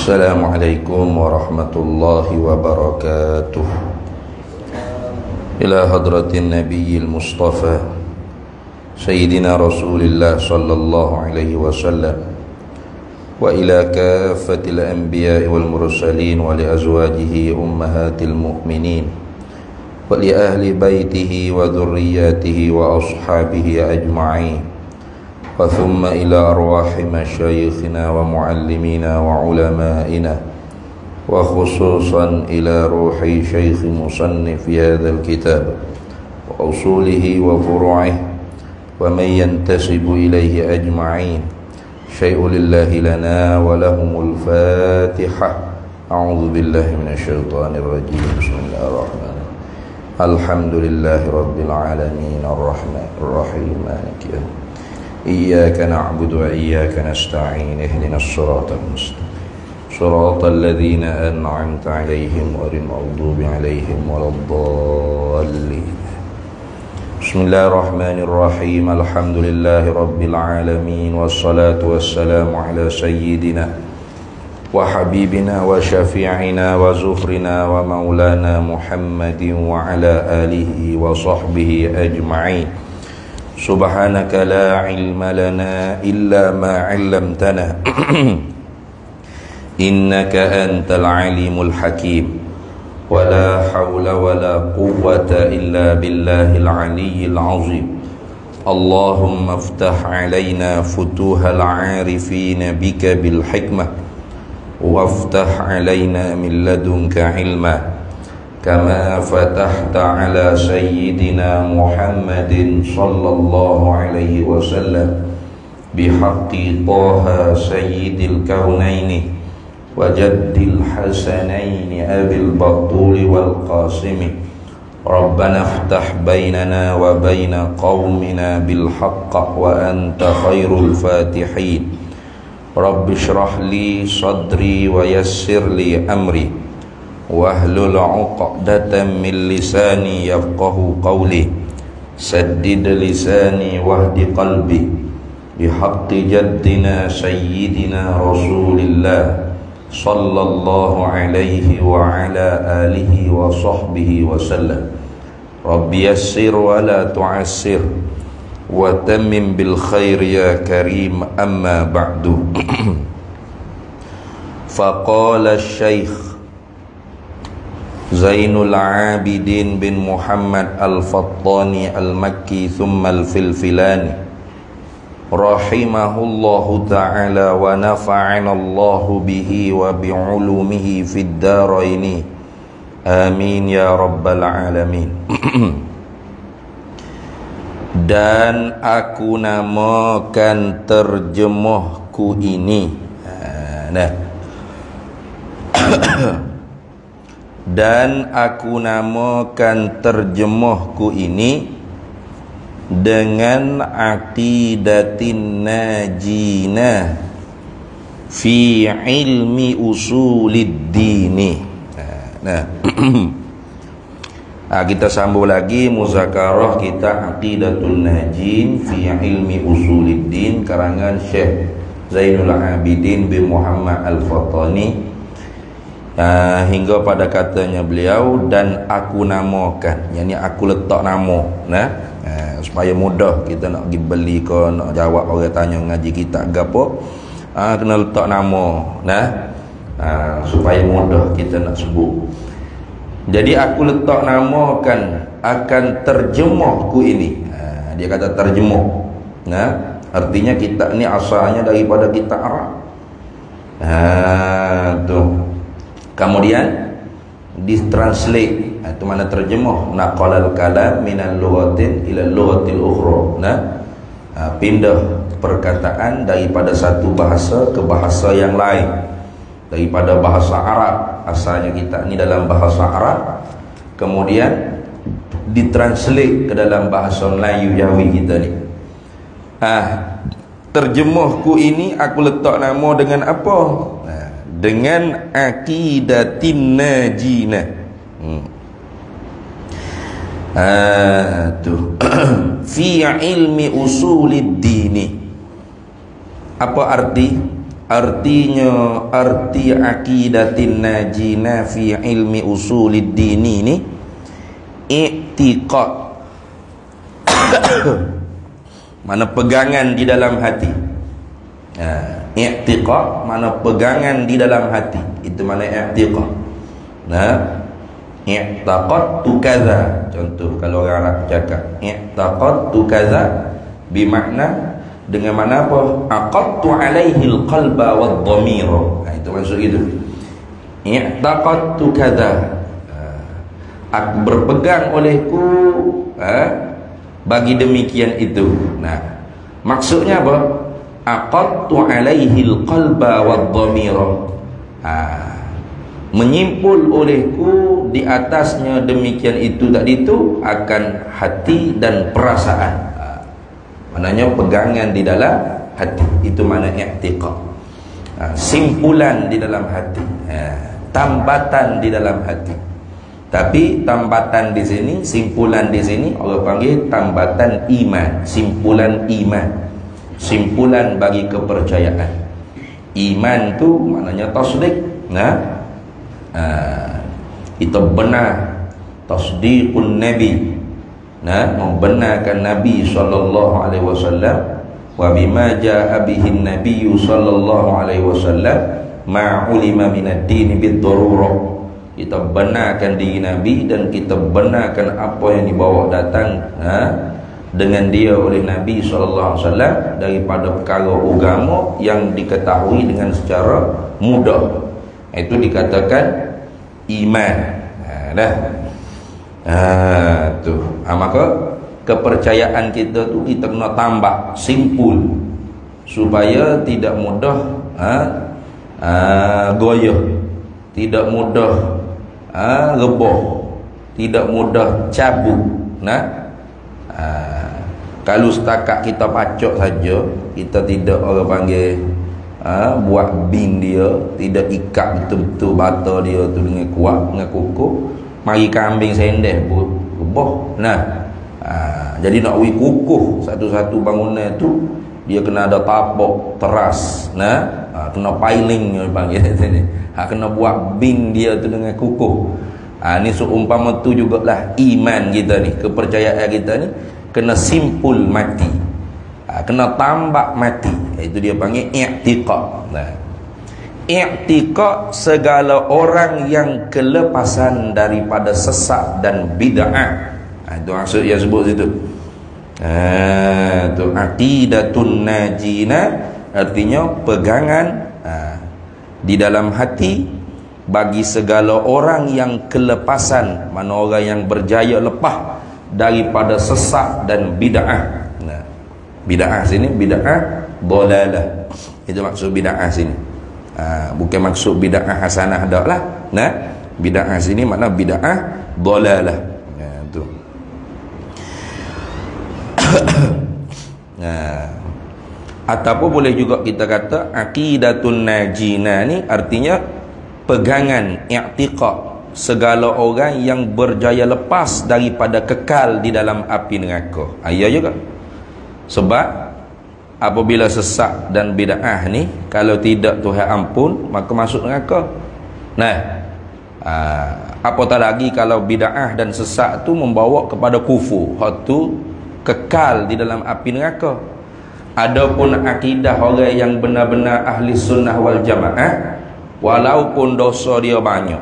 Assalamualaikum warahmatullahi wabarakatuh. Ila hadratin nabiyil mustafa Sayyidina Rasulillah sallallahu alaihi wasallam wa ila kaffatil anbiya'i wal mursalin wa li azwajihi ummahatil mu'minin wa li ahli baitihi wa dhurriyyatihi wa ashabihi ajma'in wa thumma ila arwahi masyayikhina wa muallimina wa ulama'ina wa khususan ila ruhi syekh musannif hadhal kitab wa usulihi wa furu'ih wa man yantasibu ilayhi ajma'in. Syai'u lillahi lana wa lahumul fatihah. A'udzu billahi minasyaitonir rajim. Bismillahirrahmanirrahim. Alhamdulillahi rabbil alamin arrahmanir rahim maliki yaumiddin. Iyyaka na'budu wa iyyaka nasta'in. Ihdinas siratal mustaqim. Siratal ladzina an'amta 'alaihim ghairil maghdubi 'alaihim waladdallin. Bismillahirrahmanirrahim. Alhamdulillahi rabbil alamin wassalatu wassalamu ala sayyidina wa habibina wa syafi'ina wa zuhrina wa maulana Muhammadin wa ala alihi wa sahbihi ajma'in. Subhanaka la ilma lana illa ma 'allamtana innaka antal alimul hakim. Wa la hawla wa la quwwata illa billahil aliyyil azim. Allahumma iftah 'alaina futuhal 'arifin bika bil hikmah waftah 'alaina min ladunka 'ilma kama fatahta ala sayyidina Muhammadin sallallahu alaihi wasallam bihaqqi Taha sayyidil kaunaini wa jaddil hasanaini abil batuli wal qasimi. Rabbana iftah bainana wa baina qaumina bil haqq wa anta khairul fatihin. Rabbi shrah li sadri wa yassir li amri wahlul 'uqdatam min lisani yafqahu qawli. Saddid lisani wahdi qalbi bihaqqi jaddina sayyidina Rasulillah sallallahu alaihi wa ala alihi wa sahbihi wa sallam. Rabbi yassir wa la tu'assir wa tammim bil khair ya karim. Amma ba'du. Faqala asy-syaikh Zainul Abidin bin Muhammad Al-Fattani Al-Makki thumma Al-Filfilani rahimahullahu ta'ala wa nafa'ana Allahu bihi wa bi'ulumihi fid daraini amin ya rabbal alamin. Dan aku namakan terjemahku ini dan aku namakan terjemahku ini dengan aqidatin najina fi ilmi usulid dini. Kita sambung lagi muzakarah kita aqidatul najin fi ilmi usulid din karangan Syekh Zainul Abidin bin Muhammad Al-Fattani. Hingga pada katanya beliau dan aku namakan, yakni aku letak nama, supaya mudah kita nak pergi beli ke nak jawab orang tanya ngaji kita gapo, kena letak nama, supaya mudah kita nak sebut. Jadi aku letak namakan akan terjemahku ini. Dia kata terjemah, artinya kita ni asalnya daripada kita Arab. Tuh. Kemudian ditranslate, itu mana terjemah, naqalal kalam minal lughatin ila lughatil ukhra. Pindah perkataan daripada satu bahasa ke bahasa yang lain. Daripada bahasa Arab, asalnya kita ni dalam bahasa Arab, kemudian ditranslate ke dalam bahasa Melayu Jawi kita ni. Terjemahku ini aku letak nama dengan apa? Dengan aqidatin najina. Fi ilmi usulid dini. Apa arti Artinya, arti aqidatin najina fi ilmi usulid dini ni i'tiqad. Mana pegangan di dalam hati. I'tiqad mana pegangan di dalam hati. Itu mana i'tiqad. I'taqadtu kaza. Contoh kalau orang Arab cakap i'taqadtu kaza, bermakna dengan mana apa? Aqadtu alaihi alqalba wadh-dhamira. Itu maksud itu. I'taqadtu kaza. Aku berpegang olehku bagi demikian itu. Nah, maksudnya apa? Aqadtu alaihi alqalba wadh-dhamira. Menyimpul olehku di atasnya demikian itu tadi itu akan hati dan perasaan. Maknanya pegangan di dalam hati. Itu makna i'tiqad. Simpulan di dalam hati. Tambatan di dalam hati. Tapi tambatan di sini, simpulan di sini orang panggil tambatan iman. Simpulan iman. Simpulan bagi kepercayaan. Iman tu maknanya tasdik. Kita benar tasdiqun nabi. Membenarkan Nabi sallallahu alaihi wasallam wa bima jaa bihi an-nabiy sallallahu alaihi wasallam ma ulima min ad-din bid-darurah. Kita benarkan diri Nabi dan kita benarkan apa yang dibawa datang dengan dia oleh Nabi sallallahu alaihi wasallam daripada perkara agama yang diketahui dengan secara mudah. Itu dikatakan iman. Maka kepercayaan kita tu kita kena tambah simpul supaya tidak mudah goyah, tidak mudah reboh, tidak mudah cabut. Kalau setakat kita pacok saja, kita tidak orang panggil buat bin dia, tidak ikat betul-betul bata dia tu dengan kuat, dengan kukuh. Mari kambing sendeh pun reboh. Jadi nak kukuh satu-satu bangunan tu, dia kena ada tapak teras, kena piling dia panggil sini. Kena buat bin dia tu dengan kukuh. Ni seumpama tu jugalah iman kita ni, kepercayaan kita ni kena simpul mati. Kena tambak mati. Itu dia panggil i'tiqad. I'tiqad segala orang yang kelepasan daripada sesat dan bid'ah. Itu maksud yang sebut situ. Itu aqidatun najina, artinya pegangan di dalam hati bagi segala orang yang kelepasan, mana orang yang berjaya lepas daripada sesat dan bid'ah. Bid'ah sini bid'ah dalalah. Itu maksud bid'ah sini. Bukan maksud bid'ah hasanah dak lah. Bid'ah sini makna bid'ah dalalah. Tu. Ataupun boleh juga kita kata aqidatun najina ni artinya pegangan, i'tiqad segala orang yang berjaya lepas daripada kekal di dalam api neraka. Ya juga. Sebab apabila sesat dan bid'ah ni kalau tidak Tuhan ampun maka masuk neraka. Apatah lagi kalau bid'ah dan sesat tu membawa kepada kufur, hak tu kekal di dalam api neraka. Adapun akidah orang yang benar-benar ahli sunnah wal jamaah, walaupun dosa dia banyak,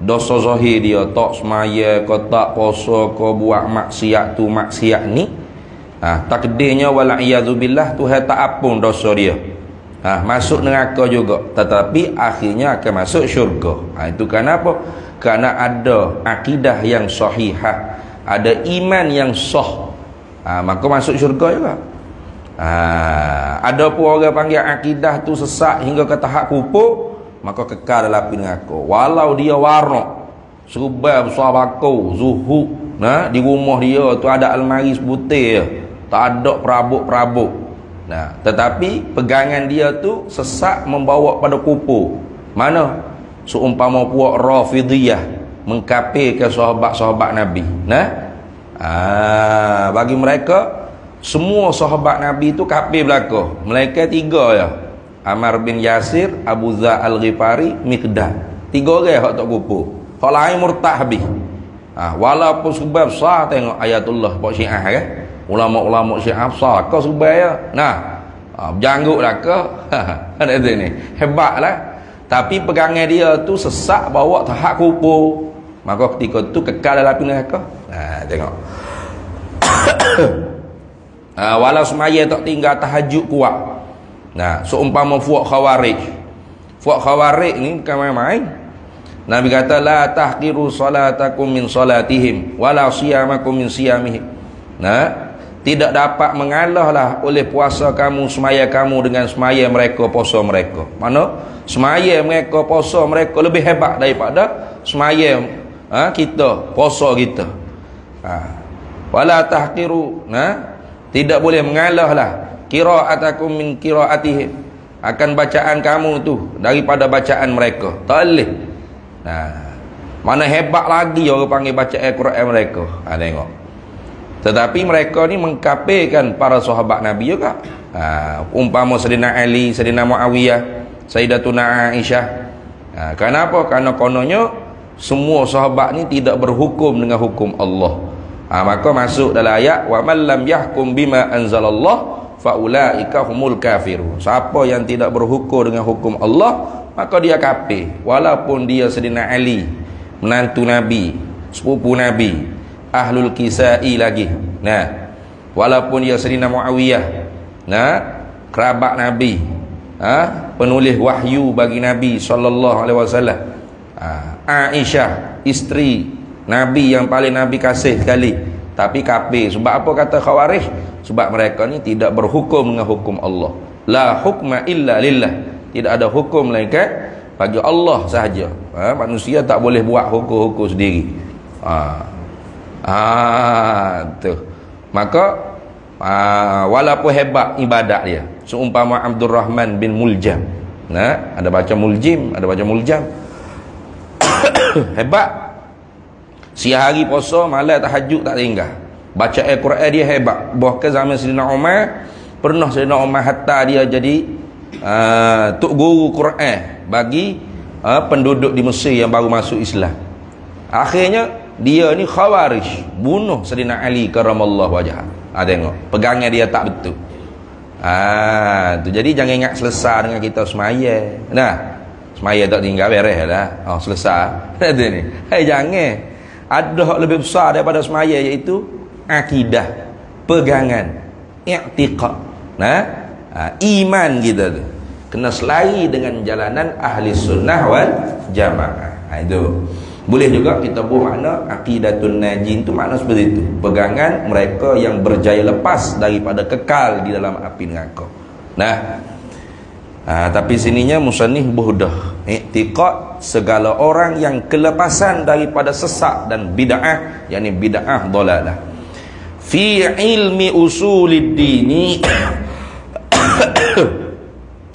dosa zahir dia tak semaya ke tak puasa ke buat maksiat tu maksiat ni, takdirnya wala'iyadzubillah Tuhan tak ampun dosa dia, masuk neraka juga, tetapi akhirnya akan masuk syurga. Itu kenapa? Kerana ada akidah yang sahihah, ada iman yang sah, maka masuk syurga juga. Ada pun orang panggil akidah tu sesat hingga ke tahap kufur, maka kekal dalam api neraka. Walau dia warak serba besar bakau zuhud, di rumah dia tu ada almari sebutir, tak ada perabot-perabot. Tetapi pegangan dia tu sesat membawa pada kufur. Mana? Seumpama puak Rafidiyah mengkafirkan sahabat-sahabat Nabi. Bagi mereka semua sahabat Nabi tu kafir belaka. Mereka tiga ya. Ammar bin Yasir, Abu Dza Al-Ghifari, Miqdad. 3 orang hak tak kupu. Hak lain murtad habis. Walaupun sebab sah tengok ayatullah Pak Syiah kan. Ulama-ulama Syiah sah kau sebab ya. Berjangguklah ke. Ada ni. Hebatlah. Tapi pegangan dia tu sesak bawa tahap kupu. Maka ketika tu kekal dalam api neraka. Tengok. Walau semaya tak tinggal tahajud kuat. Seumpama fuak khawarij. Fuak khawarij ni bukan main-main. Nabi kata la tahqiru salatakum min salatihim wala siyamakum min siyamihim. Tidak dapat mengalahlah oleh puasa kamu, semaya kamu dengan semaya mereka, puasa mereka. Mana semaya mereka, puasa mereka lebih hebat daripada semaya kita, puasa kita. Wala tahqiru, tidak boleh mengalahlah qira'atakum min qira'atihim, akan bacaan kamu tu daripada bacaan mereka. Tak boleh. Mana hebat lagi orang panggil baca Al-Quran mereka. Tengok. Tetapi mereka ni mengkafirkan para sahabat Nabi juga. Umpama Sayyidina Ali, Sayyidina Muawiyah, Sayyidatuna Aisyah. Kenapa? Karena kononnya semua sahabat ni tidak berhukum dengan hukum Allah. Maka masuk dalam ayat wa man lam yahkum bima anzalallah faulaika humul kafirun. Siapa yang tidak berhukum dengan hukum Allah, maka dia kafir. Walaupun dia Sayyidina Ali, menantu Nabi, sepupu Nabi, ahlul kisai lagi. Walaupun dia Sayyidina Muawiyah, kerabat Nabi, penulis wahyu bagi Nabi sallallahu alaihi wasallam. Aisyah, isteri Nabi yang paling Nabi kasih sekali, tapi kafir. Sebab apa kata khawarij? Sebab mereka ni tidak berhukum dengan hukum Allah. La hukma illa lillah. Tidak ada hukum melainkan bagi Allah sahaja. Manusia tak boleh buat hukum-hukum sendiri. Tu. Maka walaupun hebat ibadat dia, seumpama Abdul Rahman bin Muljam. Ada baca Muljim, ada baca Muljam. Hebat. Siang hari puasa, malam tahajud tak tinggal. Baca Al-Quran dia hebat. Bahkan zaman Sayyidina Umar, pernah Sayyidina Umar hatta dia jadi tok guru Quran bagi penduduk di Mesir yang baru masuk Islam. Akhirnya dia ni khawarij, bunuh Sayyidina Ali karamallahu wajhah. Tengok, pegangan dia tak betul. Tu jadi jangan ingat selesai dengan kita semaya. Semaya tak tinggal beres lah. Selesai. Kata ni. Jangan. Ada hak lebih besar daripada semaya, iaitu akidah, pegangan, i'tiqad. Iman kita tu kena selari dengan jalanan ahli sunnah wal jamaah. Itu boleh juga kita buat makna aqidatun najin tu, makna seperti itu, pegangan mereka yang berjaya lepas daripada kekal di dalam api neraka. Tapi sininya musannif buhdah i'tiqad segala orang yang kelepasan daripada sesat dan bid'ah, yakni bid'ah dalalah fi ilmi usulid dini.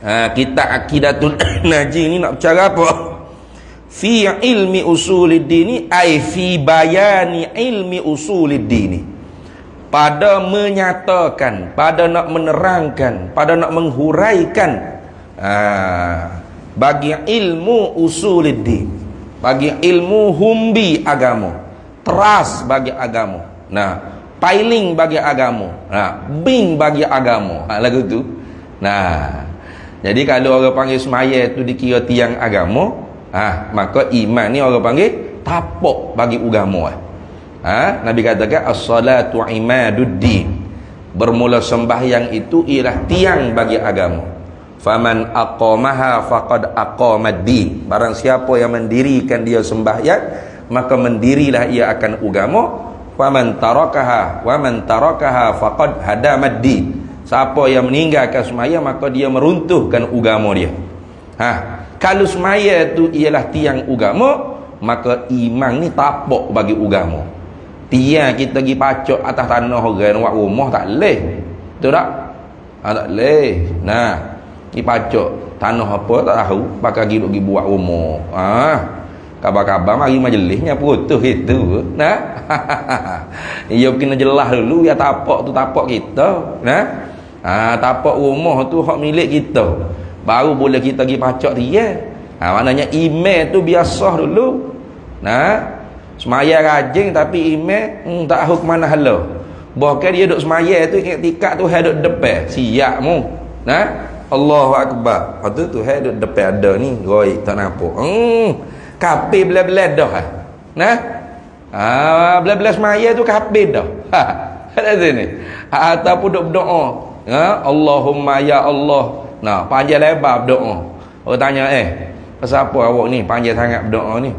Kita aqidatul najin ni nak bicara apa? Fi ilmi usulid dini ai fi bayani ilmi usulid dini, pada menyatakan, pada nak menerangkan, pada nak menghuraikan bagi ilmu usulid din, bagi ilmu humbi agama, teras bagi agama, piling bagi agama, bing bagi agama. Lagu tu. Jadi kalau orang panggil semaya tu dikira tiang agama, maka iman ni orang panggil tapak bagi agama. Nabi katakan as-salatu imaduddin, bermula sembahyang itu ialah tiang bagi agama. Faman aqamaha faqad aqamad-din, barang siapa yang mendirikan dia sembahyang, maka mendirilah ia akan agama. Faman tarakaha wa man tarakaha faqad hadamad-din, siapa yang meninggalkan sembahyang maka dia meruntuhkan agama dia. Kalau sembahyang itu ialah tiang agama, maka iman ni tapak bagi agama. Tiang kita pergi pacok atas tanah orang buat rumah tak leh. Betul tak? Tak leh. Pergi pacok tanah apa tak tahu, pakai pergi buat rumah. Kabar-kabar mari majlisnya putus itu. Ia kena jelas dulu ya, tapak tu tapak kita. Tapak rumah tu hak milik kita. baru boleh kita pergi pacak dia. Maknanya iman tu biasa dulu. Semaya rajin tapi iman tak tahu ke mana hala. Bahkan dia duduk semaya tu iktikad tu duduk depan. Siap mu. Allahu Akbar. Lepas tu duduk depan ada ni. Goik tak nampak. Kapir belah-belah dah. Belah-belah semaya tu kapir dah. Ada sini. Ataupun duduk berdoa. Allahumma ya Allah. Panjang lebar berdoa. Orang tanya, pasal apa awak ni panjang sangat berdoa ni?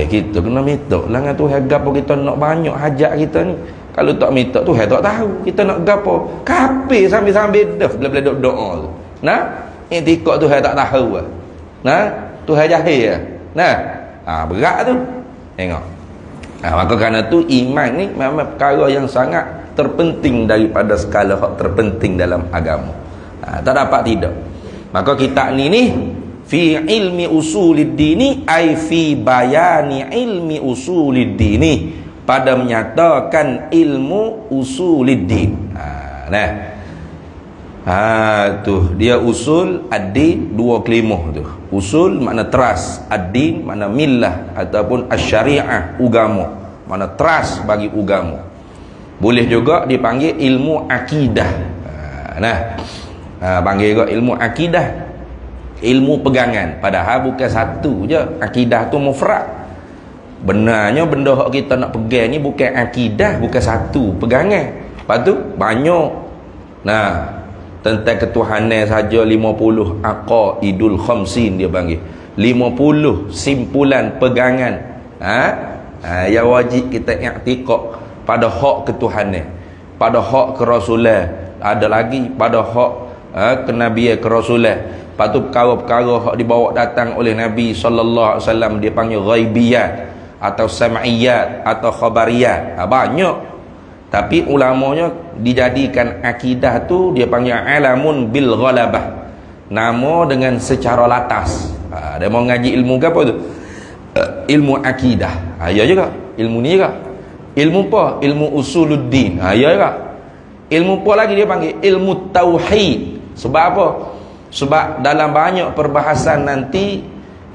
Kita kena minta lah dengan Tuhan gapo kita nak banyak hajat kita ni. Kalau tak minta Tuhan tak tahu kita nak gapo. Kapir sambil-sambil dah belah-belah duk doa tu. Iktikad Tuhan tak tahu ah. Tuhan jahil ah. Berat tu. Tengok. Maka kerana tu iman ni memang perkara yang sangat terpenting daripada skala hak terpenting dalam agama. Tak dapat tidak. Maka kitab ni fi ilmi usuluddini ai fi bayani ilmi usuluddini, pada menyatakan ilmu usuluddin. Tu dia usul ad-din, dua kelimah tu. Usul makna teras, ad-din makna millah ataupun asy-syariah, agama, makna teras bagi agama. Boleh juga dipanggil ilmu akidah. Panggil juga ilmu akidah, ilmu pegangan. Padahal bukan satu je. Akidah tu mufrad. Benarnya benda yang kita nak pegang ni bukan akidah, bukan satu pegangan. Lepas tu banyak. Tentang ketuhanan saja 50 aqaidul khamsin dia panggil. 50 simpulan pegangan. Yang wajib kita i'tiqad pada hak ketuhanan, pada hak kerasulan, ada lagi pada hak kenabian kerasulan. Lepas tu perkara-perkara hak dibawa datang oleh Nabi sallallahu alaihi wasallam dia panggil ghaibiyat atau sam'iyat atau khabariyat. Banyak. Tapi ulamanya dijadikan akidah tu dia panggil alamun bil ghalabah. Nama dengan secara latas. Dia mau ngaji ilmu ke apa tu? Ilmu akidah. Ya juga. Ilmu ni juga. Ilmu apa? Ilmu usuluddin. Ya juga. Ilmu apa lagi dia panggil? Ilmu tauhid. Sebab apa? Sebab dalam banyak perbahasan nanti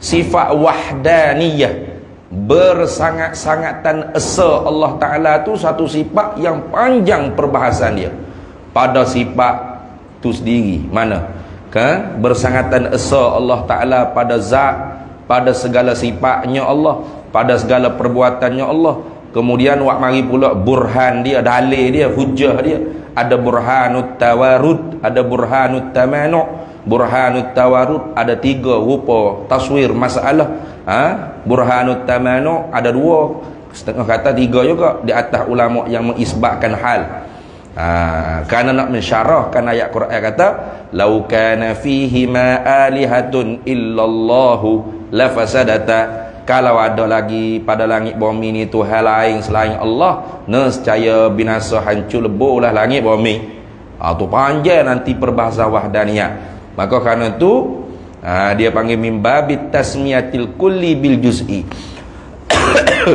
sifat wahdaniyah, bersangat-sangatan esa Allah Ta'ala tu satu sifat yang panjang perbahasan dia. Pada sifat tu sendiri mana? Kan? Bersangatan esa Allah Ta'ala pada zat, pada segala sifatnya Allah, pada segala perbuatannya Allah. Kemudian wak mari pula burhan dia, dalil dia, hujah dia. Ada burhanut tawarud, ada burhanut tamanu'. Burhanut tawarud ada 3 rupa taswir masalah. Burhanut tamanu ada 2, setengah kata 3 juga di atas ulama yang mengisbatkan hal. Kerana nak mensyarahkan ayat Quran kata lau kana fihi ma alihatun illallahu lafasadata, kalau ada lagi pada langit bumi ni Tuhan lain selain Allah, nescaya binasa hancur leburlah langit bumi. Tu panjang nanti perbahasa wahdaniyah. Maka kerana tu dia panggil mimbabit tasmiyatil kulli bil juz'i,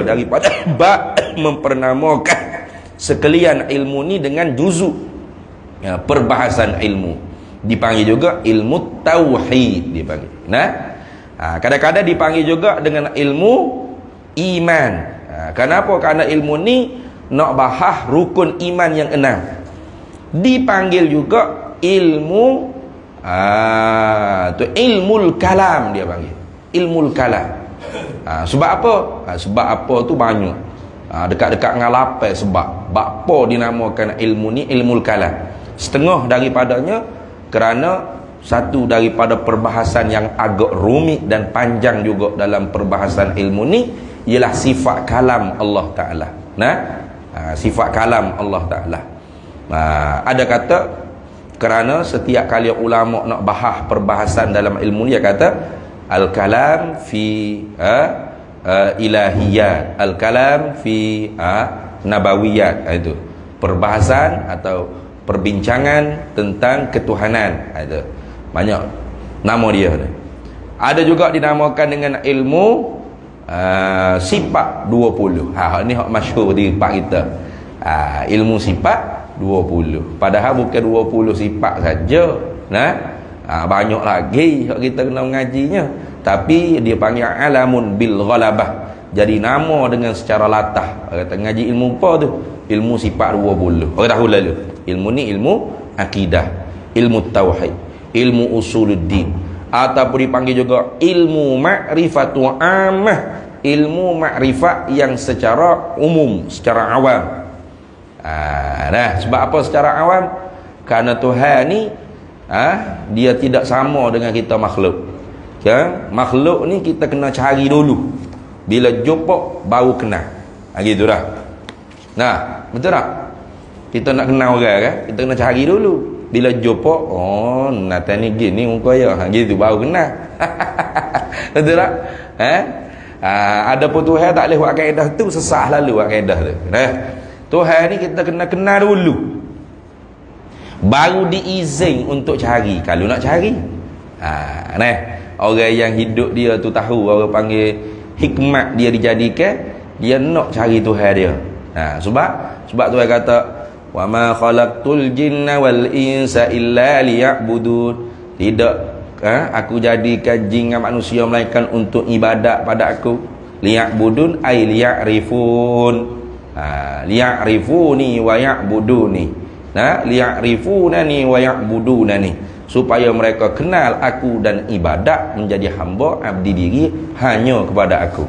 daripada bab mempernamukan sekalian ilmu ni dengan juzuk, perbahasan ilmu. Dipanggil juga ilmu tauhid dipanggil. Kadang-kadang dipanggil juga dengan ilmu iman. Kenapa? Kerana ilmu ni nak bahas rukun iman yang 6. Dipanggil juga ilmu tu ilmul kalam dia panggil. Ilmul kalam. Sebab apa? Sebab apa tu banyak. Dekat-dekat dengan lapai sebab. Apa dinamakan ilmu ni ilmul kalam? Setengah daripadanya kerana satu daripada perbahasan yang agak rumit dan panjang juga dalam perbahasan ilmu ni ialah sifat kalam Allah Ta'ala. Sifat kalam Allah Ta'ala. Ada kata kerana setiap kali ulama nak bahas perbahasan dalam ilmu ni dia kata al-kalam fi ilahiyat, al-kalam fi nabawiyat. Itu perbahasan atau perbincangan tentang ketuhanan. Itu banyak nama dia. Ada juga dinamakan dengan ilmu sifat 20. Ini hak masyhur di tempat kita. Ilmu sifat 20. Padahal bukan 20 sifat saja. Banyak lagi kita kena mengajinya, tapi dia panggil alamun bil ghalabah, jadi nama dengan secara latah. Kata ngaji ilmu apa tu? Ilmu sifat 20. Orang tahu lalu ilmu ni ilmu akidah, ilmu tauhid, ilmu usuluddin, ataupun dipanggil juga ilmu ma'rifatu ammah, ilmu makrifat yang secara umum, secara awam. Nah, sebab apa secara awam? Karena Tuhan ni dia tidak sama dengan kita makhluk. Makhluk ni kita kena cari dulu, bila jumpa baru kenal. Gitu dah. Nah, betul tak? Kita nak kenal orang kan, kita kena cari dulu. Bila jumpa, oh Nathan ni gini muka ya, gitu baru kenal. Betul tak? Ada pun Tuhan tak boleh buat kaedah tu, sesah lalu buat kaedah tu. Nah, Tuhan ni kita kena kenal dulu, baru diizin untuk cari kalau nak cari. Nah, orang yang hidup dia tu tahu, orang panggil hikmat dia dijadikan, dia nak cari Tuhan dia. Sebab Tuhan kata wa ma khalaqtul jinna wal insa illa liya'budun. Tidak aku jadikan jin dan manusia melainkan untuk ibadat pada aku. Liya'budun ay liya'rifun. Liya'rifuni wa ya'buduni. Liya'rifunani wa ya'budunani, supaya mereka kenal aku dan ibadat, menjadi hamba abdi diri hanya kepada aku.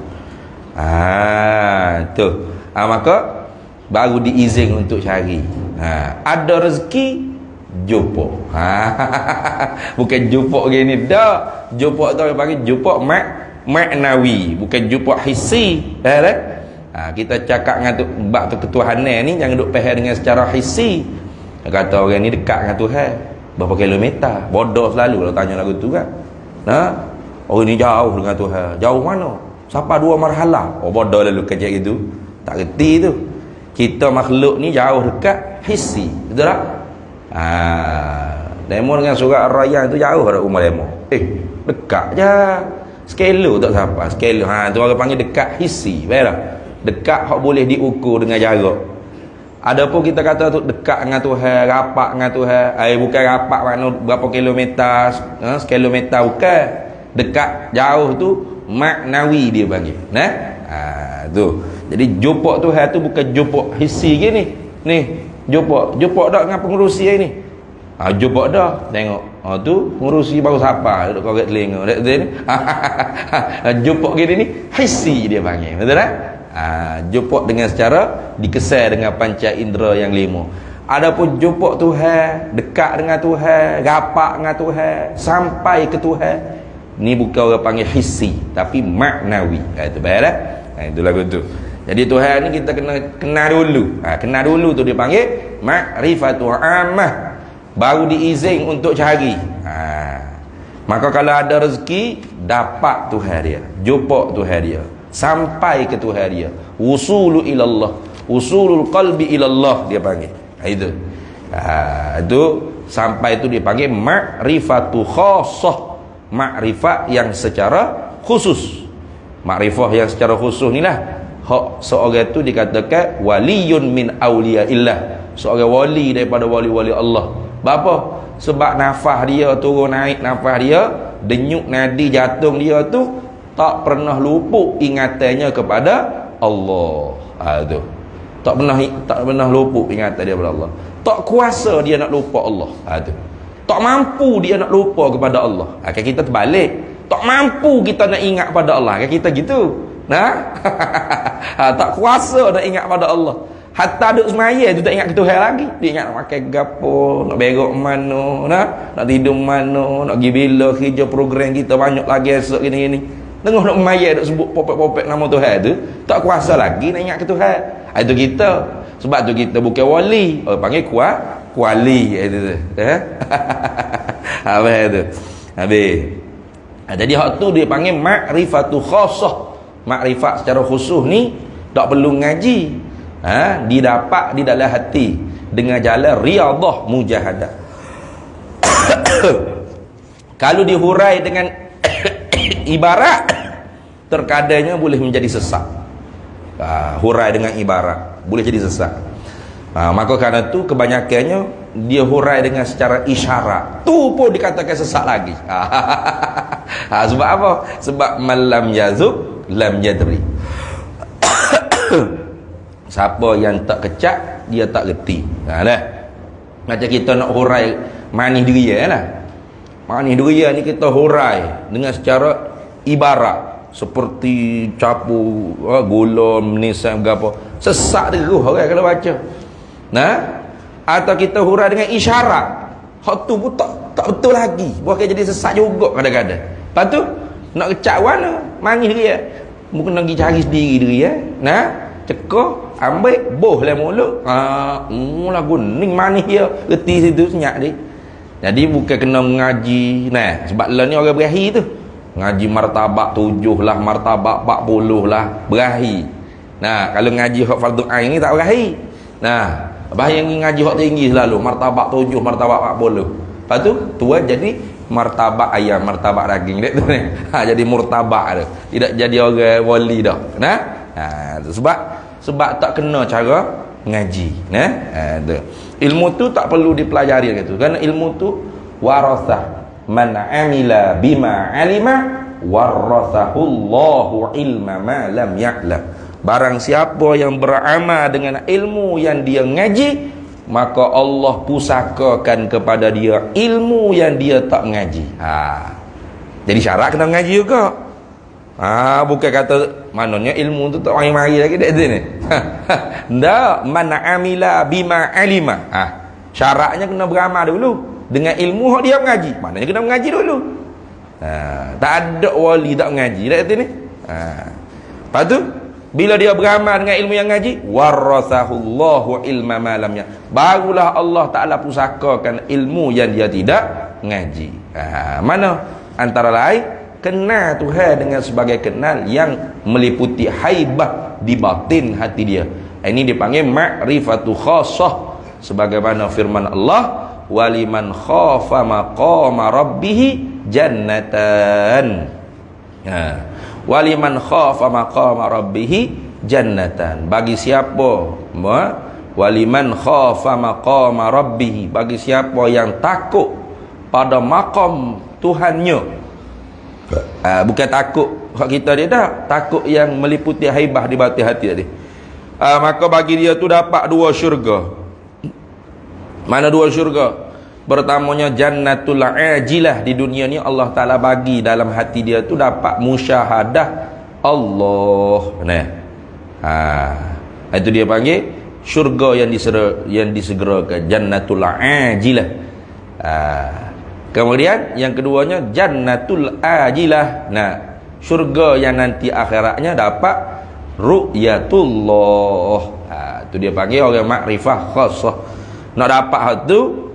Tu. Maka baru diizin untuk cari. Ada rezeki jumpa. Bukan jumpa gini dah. Jumpa tu panggil jumpa maknawi, bukan jumpa hissi. Kita cakap dengan bab tu ketuhanan ni jangan duk faham dengan secara hissi. Kata orang ni dekat dengan Tuhan berapa kilometer, bodoh selalu kalau tanya lagu tu kan. Orang ni jauh dengan Tuhan. Jauh mana? Siapa 2 marhalah? Oh bodoh lalu kerja gitu. Tak reti tu. Kita makhluk ni jauh dekat hissi, betul tak? Demo dengan surat Ar-Rayyan tu jauh pada rumah demo. Dekat je. Skelo tak siapa. Skelo tu orang panggil dekat hissi, betul tak? Dekat hak boleh diukur dengan jarak. Adapun kita kata tu dekat dengan Tuhan, rapat dengan Tuhan, bukan rapat makna berapa kilometer, sekilometer bukan. Dekat jauh tu maknawi dia panggil. Tu. Jadi jumpa Tuhan tu bukan jumpa hissi gini. Ni, jumpa dak dengan pengurusi ni. Jumpa dah, tengok. Tu pengurusi baru siapa duduk korek telinga. Jumpa gini ni hissi dia panggil. Betul tak? Jumpa dengan secara dikesan dengan panca indera yang 5. Adapun jumpa Tuhan, dekat dengan Tuhan, rapat dengan Tuhan, sampai ke Tuhan, ni bukan orang panggil hissi, tapi maknawi. Itu baik dah. Itu lagu tu. Jadi Tuhan ni kita kena kenal dulu. Kenal dulu tu dia panggil ma'rifatu ammah, baru diizin untuk cari. Maka kalau ada rezeki, dapat Tuhan dia, jumpa Tuhan dia, sampai ke Tuhan dia. Wusulu ilallah, usulul qalbi ilallah dia panggil. Itu. Itu sampai itu dia panggil ma'rifatu khassah, makrifat yang secara khusus. Makrifah yang secara khusus ni lah hak seorang itu dikatakan waliyun min awliyaillah, seorang wali daripada wali-wali Allah. Apa? Sebab nafas dia turun naik, nafas dia, denyut nadi jantung dia tu tak pernah luput ingatannya kepada Allah. Tu. Tak pernah luput ingatan dia kepada Allah. Tak kuasa dia nak lupa Allah. Tu. Tak mampu dia nak lupa kepada Allah. Kan kita terbalik. Tak mampu kita nak ingat pada Allah. Kan kita gitu. Tak kuasa nak ingat pada Allah. Hatta duduk semaya tu tak ingat ke Tuhan lagi. Dia ingat nak makan gapo, nak berok mana, nak tidur mana, nak pergi bila kerja program kita banyak lagi esok gini-gini. Tengok nak semaya duk sebut popek-popek nama Tuhan tu, tak kuasa lagi nak ingat ke Tuhan. Itu kita. Sebab tu kita bukan wali. Orang panggil kuali itu tu. Apa itu? Habis. Jadi hak tu dia panggil makrifatu khassah. Makrifat secara khusus ni tak perlu ngaji. Didapat di dalam hati dengan jalan riyadhah mujahadah. Kalau dihurai dengan ibarat, terkadangnya boleh menjadi sesat. Hurai dengan ibarat boleh jadi sesat. Maka kerana tu kebanyakannya dia hurai dengan secara isyarat, tu pun dikatakan sesat lagi. Sebab apa? Sebab malam yazub lam yadri. Siapa yang tak kecak, dia tak reti. Dah. Macam kita nak hurai manis deria lah. Manis deria ni kita hurai dengan secara ibarat, seperti capu gula menisan berapa. Sesak terus orang kalau baca. Nah, atau kita hurai dengan isyarat, hak tu pun tak betul lagi, bukan jadi sesat juga kadang-kadang. Lepas tu nak kecak mana manis dia, mungkin nak pergi cari sendiri dia. Nah, cekah ambil boh lah mulut, lah kuning manis dia, reti situ senyap dia. Jadi bukan kena mengaji. Nah, sebab lah ni orang berahi tu ngaji martabak 7 lah, martabak 40 lah, berahi. Nah, kalau ngaji hak fardu ain ni tak berahi. Nah, bahaya ngaji hak tinggi selalu, martabak 7, martabak 40. Lepas tu tua jadi martabak ayam, martabak daging dia tu ni. Jadi murtabak tu. Tidak jadi orang wali dah. Nah, sebab tak kena cara ngaji. Nah, tu. Ilmu tu tak perlu dipelajari gitu. Kerana ilmu tu warasah. Man amila bima alima warasahullahu ilma ma lam ya'lam. Barang siapa yang beramal dengan ilmu yang dia ngaji, maka Allah pusakakan kepada dia ilmu yang dia tak ngaji. Jadi syarat kena ngaji juga. Bukan kata maknanya ilmu tu tak mari lagi dak ni. Ndak, man amila bima alima. Syaratnya kena beramal dulu dengan ilmu hak dia mengaji. Maknanya kena mengaji dulu. Tak ada wali tak mengaji dak ni. Lepas tu bila dia beramal dengan ilmu yang ngaji, warasahullahu ilma ma lam ya, barulah Allah Taala pusakakan ilmu yang dia tidak ngaji. Mana antara lain kenal Tuhan dengan sebagai kenal yang meliputi haibah di batin hati dia. Ini dipanggil ma'rifatu khassah, sebagaimana firman Allah, waliman khafa maqama rabbih jannatan. Waliman khafa maqama rabbih jannatan. Bagi siapa waliman khafa maqama rabbih, bagi siapa yang takut pada maqam Tuhannya. Bukan takut hak kita dia dah, takut yang meliputi haibah di batin hati tadi. Maka bagi dia tu dapat 2 syurga. Mana 2 syurga? Pertamanya jannatul ajilah, di dunia ni Allah Taala bagi dalam hati dia tu dapat musyahadah Allah. Nah. Itu dia panggil syurga yang disegerakan, jannatul ajilah. Kemudian yang keduanya jannatul ajilah. Nah, syurga yang nanti akhiratnya dapat ru'yatullah. Itu dia panggil orang makrifah khassah. Nak dapat hak tu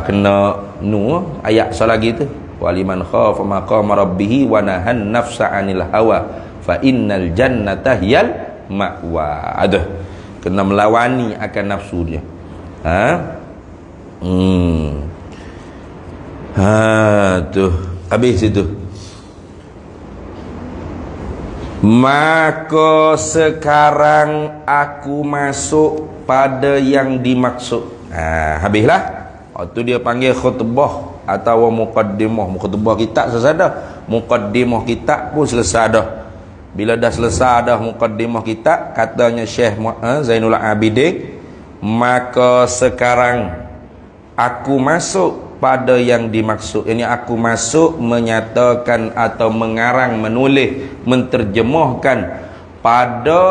kena ayat selagi tu, waliman khafa maqama rabbih wa nahan nafsa 'anil hawa fa innal jannata hiyal ma'wa. Kena melawani akan nafsu dia. Tu habis itu. Maka sekarang aku masuk pada yang dimaksud. Habislah. Itu dia panggil khutbah atau muqaddimah. Khutbah kitab selesai dah. Muqaddimah kitab pun selesai dah. Bila dah selesai dah muqaddimah kitab, katanya Syekh Zainul Abidin, maka sekarang aku masuk pada yang dimaksud. Ini aku masuk menyatakan atau mengarang, menulis, menterjemahkan pada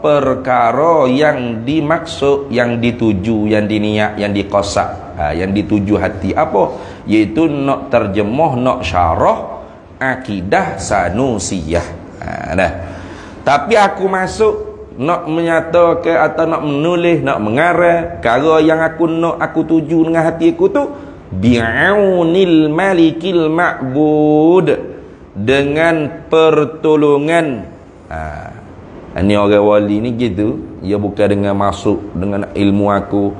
perkara yang dimaksud, yang dituju, yang diniat, yang dikosak, yang dituju hati. Apa? Iaitu nak terjemah, nak syarah akidah Sanusiyah. Dah. Tapi aku masuk nak menyatakan atau nak menulis, nak mengarang perkara yang aku tuju dengan hati aku tu bi'aunil malikil ma'bud, dengan pertolongan. Ini orang wali ni gitu, dia bukan dengan masuk dengan ilmu aku.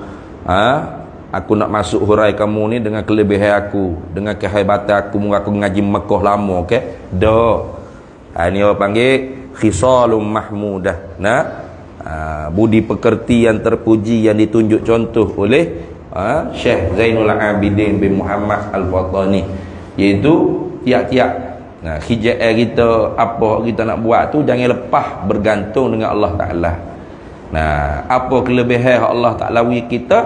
Aku nak masuk hurai kamu ni dengan kelebihan aku, dengan kehebatan aku ngaji Mekah lama, okey? Dah. Ini orang panggil khisalum mahmudah. Nah, Budi pekerti yang terpuji yang ditunjuk contoh oleh Syekh Zainul Abidin bin Muhammad Al-Fattani, iaitu tiap-tiap hijab kita, apa kita nak buat tu jangan lepas bergantung dengan Allah Ta'ala. Apa kelebihan Allah Ta'ala kita,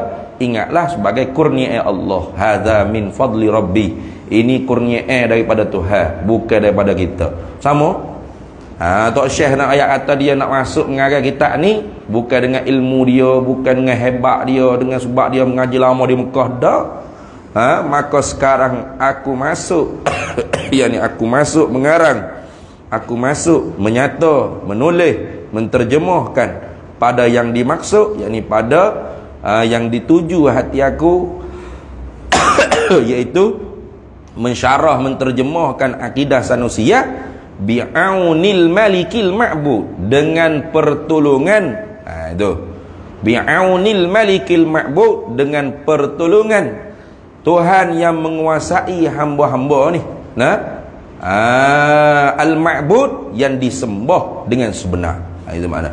ingatlah sebagai kurnia Allah. Hadza min fadli Rabbi, ini kurnia daripada Tuhan, bukan daripada kita. Sama Tok Syekh nak ayat kata dia nak masuk mengarang kitab ni bukan dengan ilmu dia, bukan dengan hebat dia, dengan sebab dia mengaji lama di Mekah, dah. Maka sekarang aku masuk yakni aku masuk mengarang, aku masuk menyata, menulis, menterjemahkan pada yang dimaksud, yakni pada yang dituju hati aku iaitu mensyarah, menterjemahkan akidah Sanusiyah bi'aunil malikil ma'bud, dengan pertolongan itu bi'aunil malikil ma'bud, dengan pertolongan Tuhan yang menguasai hamba-hamba ni. Al-ma'bud, yang disembah dengan sebenar. Itu makna.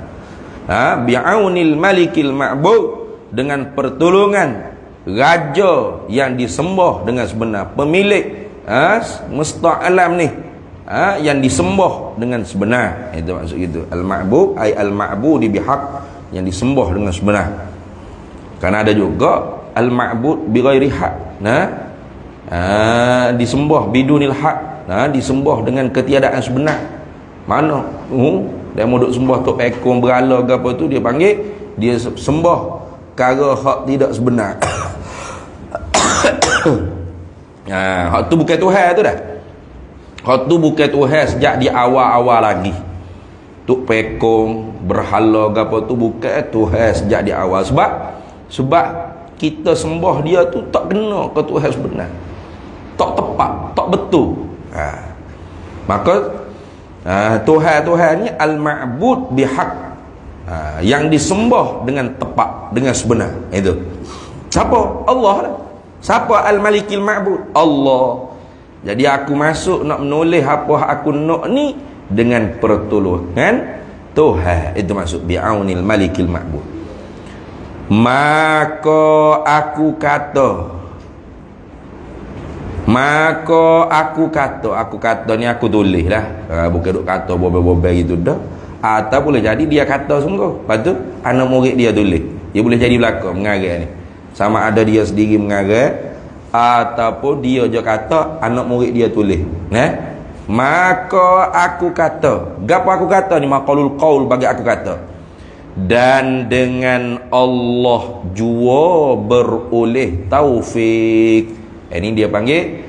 Bi'aunil malikil ma'bud, dengan pertolongan raja yang disembah dengan sebenar, pemilik semesta alam ni, yang disembah dengan sebenar. Itu maksud gitu. Al-ma'bud ay al-ma'budi bihaq, yang disembah dengan sebenar. Karena ada juga al-ma'bud bighairi haq, disembah bidunil haq, disembah dengan ketiadaan sebenar. Mana dia mau duk sembah tok pekong berala ke apa tu, dia panggil dia sembah cara hak tidak sebenar. Hak tu bukan Tuhan tu dah. Hak tu bukan Tuhan sejak di awal-awal lagi. Tok pekong berhala ke apa tu bukan Tuhan sejak di awal. Sebab kita sembah dia tu tak kena ke Tuhan sebenar, tak tepat, tak betul. Maka Tuhan ni al-ma'bud bihaq, yang disembah dengan tepat, dengan sebenar. Itu siapa? Allah lah. Siapa al-malikil ma'bud? Allah. Jadi aku masuk nak menulis apa aku nak ni dengan pertolongan Tuhan. Itu maksud bi'aunil malikil ma'bud. Maka aku kata, aku kata ni aku tulis lah, bukan duk kata bobel-bobel gitu dah. Atau boleh jadi dia kata sungguh, lepas tu anak murid dia tulis. Dia boleh jadi belakang mengarang ni, sama ada dia sendiri mengarang ataupun dia je kata anak murid dia tulis. Maka aku kata, gapo aku kata ni, maqalul qaul bagi aku kata, dan dengan Allah jua beroleh taufik. Ini dia panggil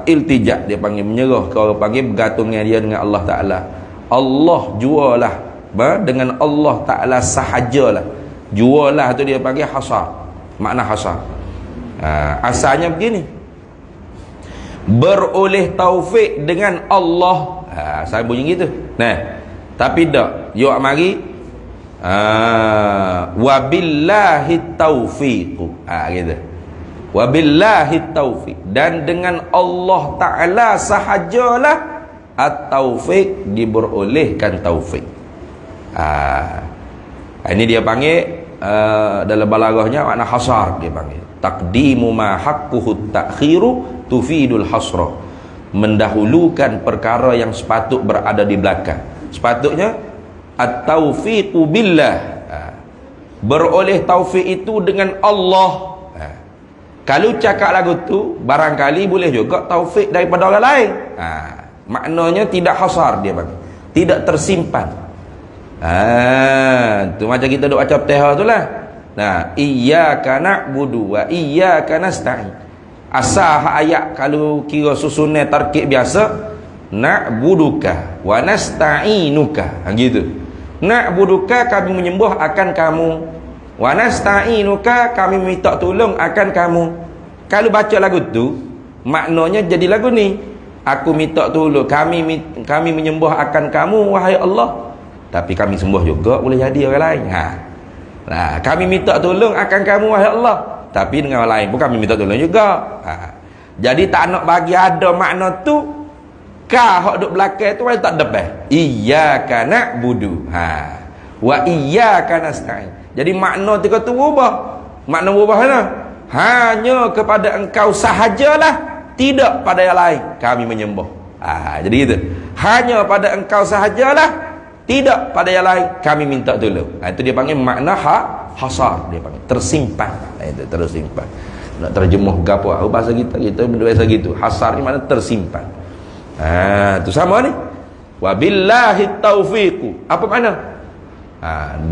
iltijak, dia panggil menyerah, kalau panggil bergantungnya dia dengan Allah Ta'ala. Allah jualah, dengan Allah Ta'ala sahajalah. Jualah tu dia panggil hasar, makna hasar. Asalnya begini, beroleh taufik dengan Allah. Saya bunyi gitu. Tapi tak, yuk mari wabillahi taufiq, gitu. Wabillahi taufiq, dan dengan Allah Ta'ala sahajalah at-taufiq, diberolehkan taufik. Ini dia panggil dalam balaghahnya makna hasar, dia panggil taqdimu ma haqquhu ta'khiru tufidul hasra, mendahulukan perkara yang sepatut berada di belakang. Sepatutnya at-taufiqu billah, beroleh taufik itu dengan Allah. Kalau cakap lagu tu barangkali boleh juga taufik daripada orang lain. Maknanya tidak hasar, dia bang, tidak tersimpan. Tu macam kita duk baca Fatihah tu lah. Iyyaka na'budu wa iyyaka nasta'in. Asal ayat kalau kira susunan tarkib biasa, na'buduka wa nasta'inuka, gitu. Na'buduka, kami menyembah akan kamu, wa nasta'inuka, kami minta tolong akan kamu. Kalau baca lagu tu maknanya jadi lagu ni, aku minta tolong, kami menyembah akan kamu wahai Allah, tapi kami sembah juga boleh jadi orang lain. Kami minta tolong akan kamu wahai Allah, tapi dengan orang lain pun kami minta tolong juga. Jadi tak nak bagi ada makna tu Ka hak duk belakang tu ai tak depan. Iyyaka na'budu. Wa iyyaka nasta'in. Jadi makna tiga tu berubah. Makna berubah mana? Hanya kepada engkau sahajalah, tidak pada yang lain kami menyembah. Jadi gitu. Hanya pada engkau sahajalah, tidak pada yang lain kami minta tolong. Itu dia panggil makna hasar, dia panggil tersimpan. Itu tersimpan. Nak terjemuh gapo bahasa kita bahasa gitu. Hasar ni makna tersimpan. Tu sama ni. Wabillahi taufiqu. Apa makna?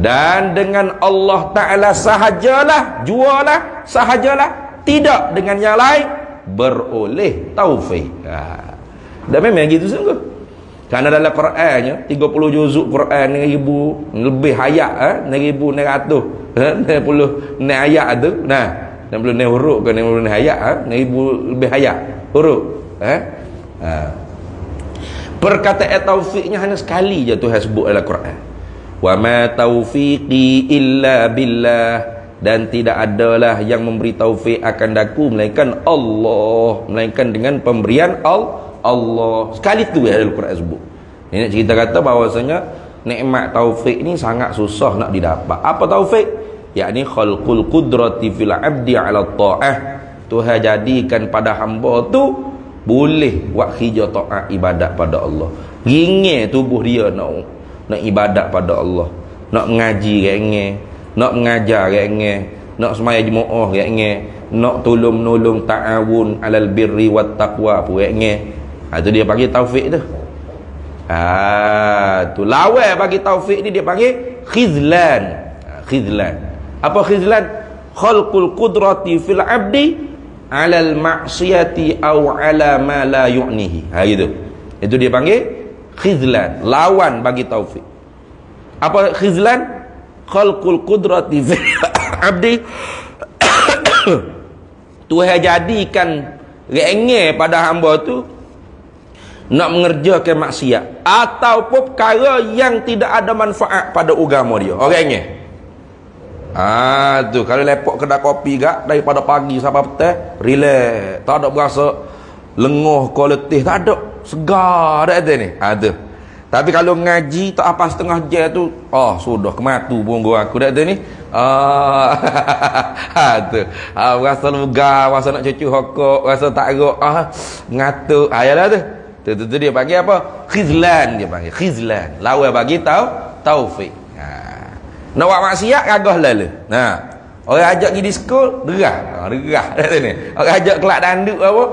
Dan dengan Allah Ta'ala sahajalah, jualah sahajalah, tidak dengan yang lain beroleh taufik. Dan memang gitu sungguh. Kerana dalam Qurannya 30 juzuk Quran 1000 lebih ayat 1900 ayat tu. Nah, 60 huruf ke 60 ayat 1000 lebih ayat huruf. Perkataan taufiknya hanya sekali je Tuhan sebut dalam Quran. Wa ma taufiqi illa billah, dan tidak adalah yang memberi taufik akan daku melainkan Allah, melainkan dengan pemberian Allah. Sekali tu ya dalam Quran sebut. Ini nak cerita kata bahawasanya nikmat taufik ni sangat susah nak didapat. Apa taufik? Yakni khalqul qudrati fil abdi ala ta'ah. Tuhan jadikan pada hamba tu boleh buat kerja taat ibadat pada Allah. Ringin tubuh dia nak ibadat pada Allah, nak mengaji ringin, nak mengajar ringin, nak semaya jemaah ringin, nak tolong-menolong ta'awun alal birri wat taqwa pun ringin. Tu dia panggil taufik tu. Tu lawan bagi taufik ni dia panggil khizlan. Khizlan. Apa khizlan? Khalqul qudrati fil abdi alal ma'siyati aw ala ma la yu'nihi. Gitu. Itu dia panggil khizlan, lawan bagi taufik. Apa khizlan? Khalqul qudrati fil abdi Tuhan jadikan rengeh pada hamba tu nak mengerjakan maksiat ataupun perkara yang tidak ada manfaat pada agama dia. Orangnya tu kalau lepok kedai kopi gak daripada pagi sampai petang relax, tak ada berasa lenguh ke letih, tak ada, segar dah ada ni. Tu tapi kalau ngaji tak apa setengah jam tu sudah kematu bonggo aku dah ada ni. Tu rasa lega, rasa nak cucu hokok, rasa tak gerak, ngatuk. Ayalah tu dia panggil apa? Khizlan, dia panggil khizlan, lawan bagi taufik. Nak buat maksiat gagah lalu. Orang ajak pergi disko, derah dah ni. Orang ajak kelak danduk apa?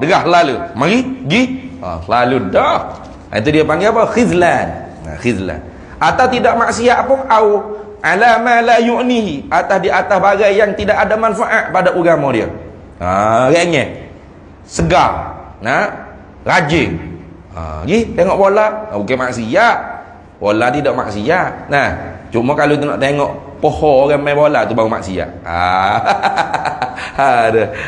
Derah lalu. Mari pergi. Lalu dah. Itu dia panggil apa? Khizlan. Khizlan. Atau tidak maksiat pun au ala ma la yu'nihi, atas di atas barang yang tidak ada manfaat pada agama dia. Rengeh. Segar. Rajin. Pergi tengok bola, bukan maksiat. Bola tidak maksiat. Cuma kalau tu nak tengok pohon orang main bola tu baru maksiat.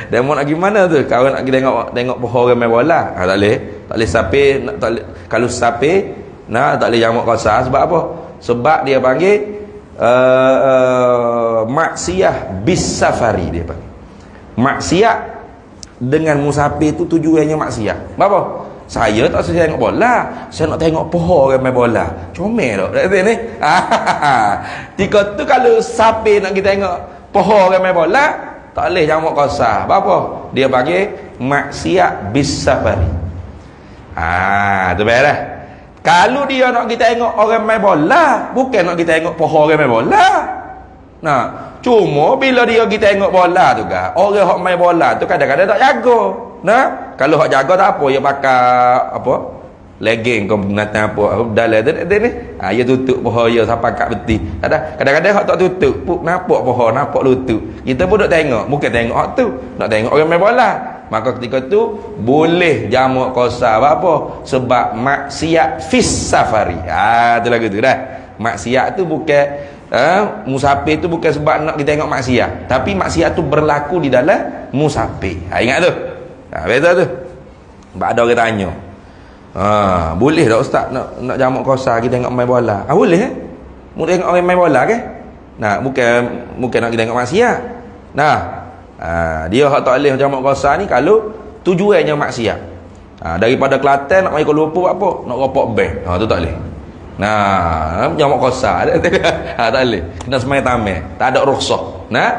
Dan mau nak gimana tu? Kalau nak pergi tengok pohon orang main bola, tak boleh sapi, kalau sapi tak boleh jamak kasar. Sebab apa? Sebab dia panggil maksiat bis safari, dia panggil. Maksiat dengan musafir tu tujuannya maksiat. Apa? Saya tak saya tengok bola, saya nak tengok pohon orang main bola. Comel tak ni. Tika tu kalau sapi nak kita tengok pohon orang main bola, tak boleh jamak kasar. Apa? Dia panggil maksiat bis safari. Tu baiklah. Kalau dia nak kita tengok orang main bola, bukan nak kita tengok pohon orang main bola. Cuma bila dia kita tengok bola tu kan, orang hok main bola tu kadang-kadang tak jaga. Kalau hok jaga tak apa, dia pakai apa? Legging ke binatang apa dalam tu ni. Dia tutup pohon dia sampai kat beti. Kadang-kadang hok tak tutup, pun nampak pohon, nampak lutut. Kita pun duk tengok, bukan tengok hok tu, nak tengok orang main bola. Maka ketika tu boleh jamak qasar apa? Sebab maksiat fis safari. Tu lagu tu dah. Maksiat tu bukan musafir tu bukan sebab nak kita tengok maksiat, tapi maksiat tu berlaku di dalam musafir. Ingat tu. Betul tu. Sebab ada orang tanya, boleh tak ustaz nak jamak qasar kita tengok main bola? Boleh Mu tengok orang main bola ke? Bukan nak kita tengok maksiat. Dia hak tak boleh jamak qasar ni kalau tujuannya maksiat. Daripada Kelantan nak mai Kuala Lumpur apa? Nak ropok bank. Tu tak boleh. Nah, jamak kosa. Tak boleh. Kena semai tamai. Tak ada rukhsah. Nah,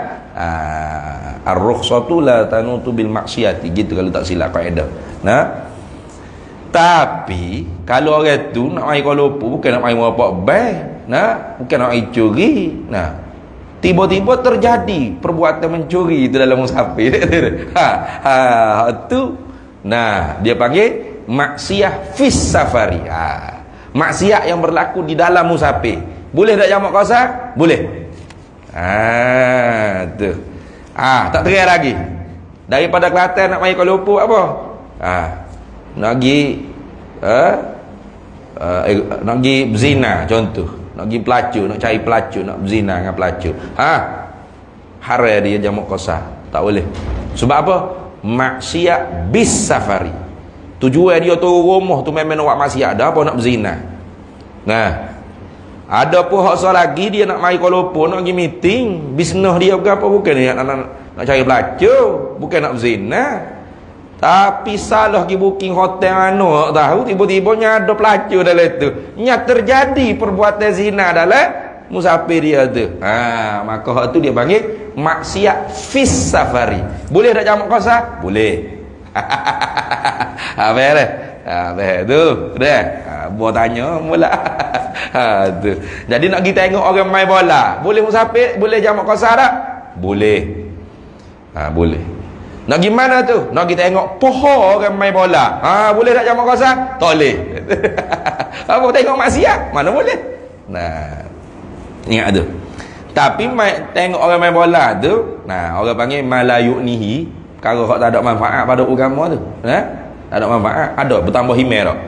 ar-rukhsatu la tanutu bil maksiati. Gitu kalau tak silap kaedah. Nah, tapi kalau orang tu nak mai Kuala Lumpur bukan nak mai ropok bank. Nah, bukan nak mai curi. Nah, tiba-tiba terjadi perbuatan mencuri itu dalam musafir. Tu. Nah, dia panggil maksiyah fis safari. Maksiat yang berlaku di dalam musafir. Boleh tak jamak qasar? Boleh. Tu. Tak terai lagi. Daripada Kelantan nak mai Kuala Lumpur apa? Nak pergi nak pergi berzina contoh. Nak pergi pelacur, nak cari pelacur, nak berzina dengan pelacur. Haram dia jamak qasar. Tak boleh. Sebab apa? Maksiat bis safari. Tujuan dia turun rumah tu memang nak buat maksiat, dah apa nak berzina. Nah, ada pun hak lagi dia nak mai Kuala Lumpur, nak pergi meeting, bisnes dia apa bukan dia nak cari pelacur, bukan nak berzina. Tapi salah pergi booking hotel mana tak tahu, tiba-tiba ada pelacur dalam tu. Nya terjadi perbuatan zina dalam musafir dia tu. Maka hak tu dia panggil maksiat fis safari. Boleh tak jamak qasar? Boleh. Beres. Beres tu. Dah. Buat tanya mula. Tu. Jadi nak kita tengok orang main bola, boleh musafir, boleh jamak qasar tak? Boleh. Boleh. Nak gimana tu? Nak kita tengok poho orang main bola. Boleh tak jamak qasar? Tak boleh. Apa tengok maksiat? Mana boleh? Nah, ingat tu. Tapi tengok orang main bola tu, orang panggil malayunihi, perkara hak tak ada manfaat pada agama tu. Tak ada manfaat, ada bertambah himer tak.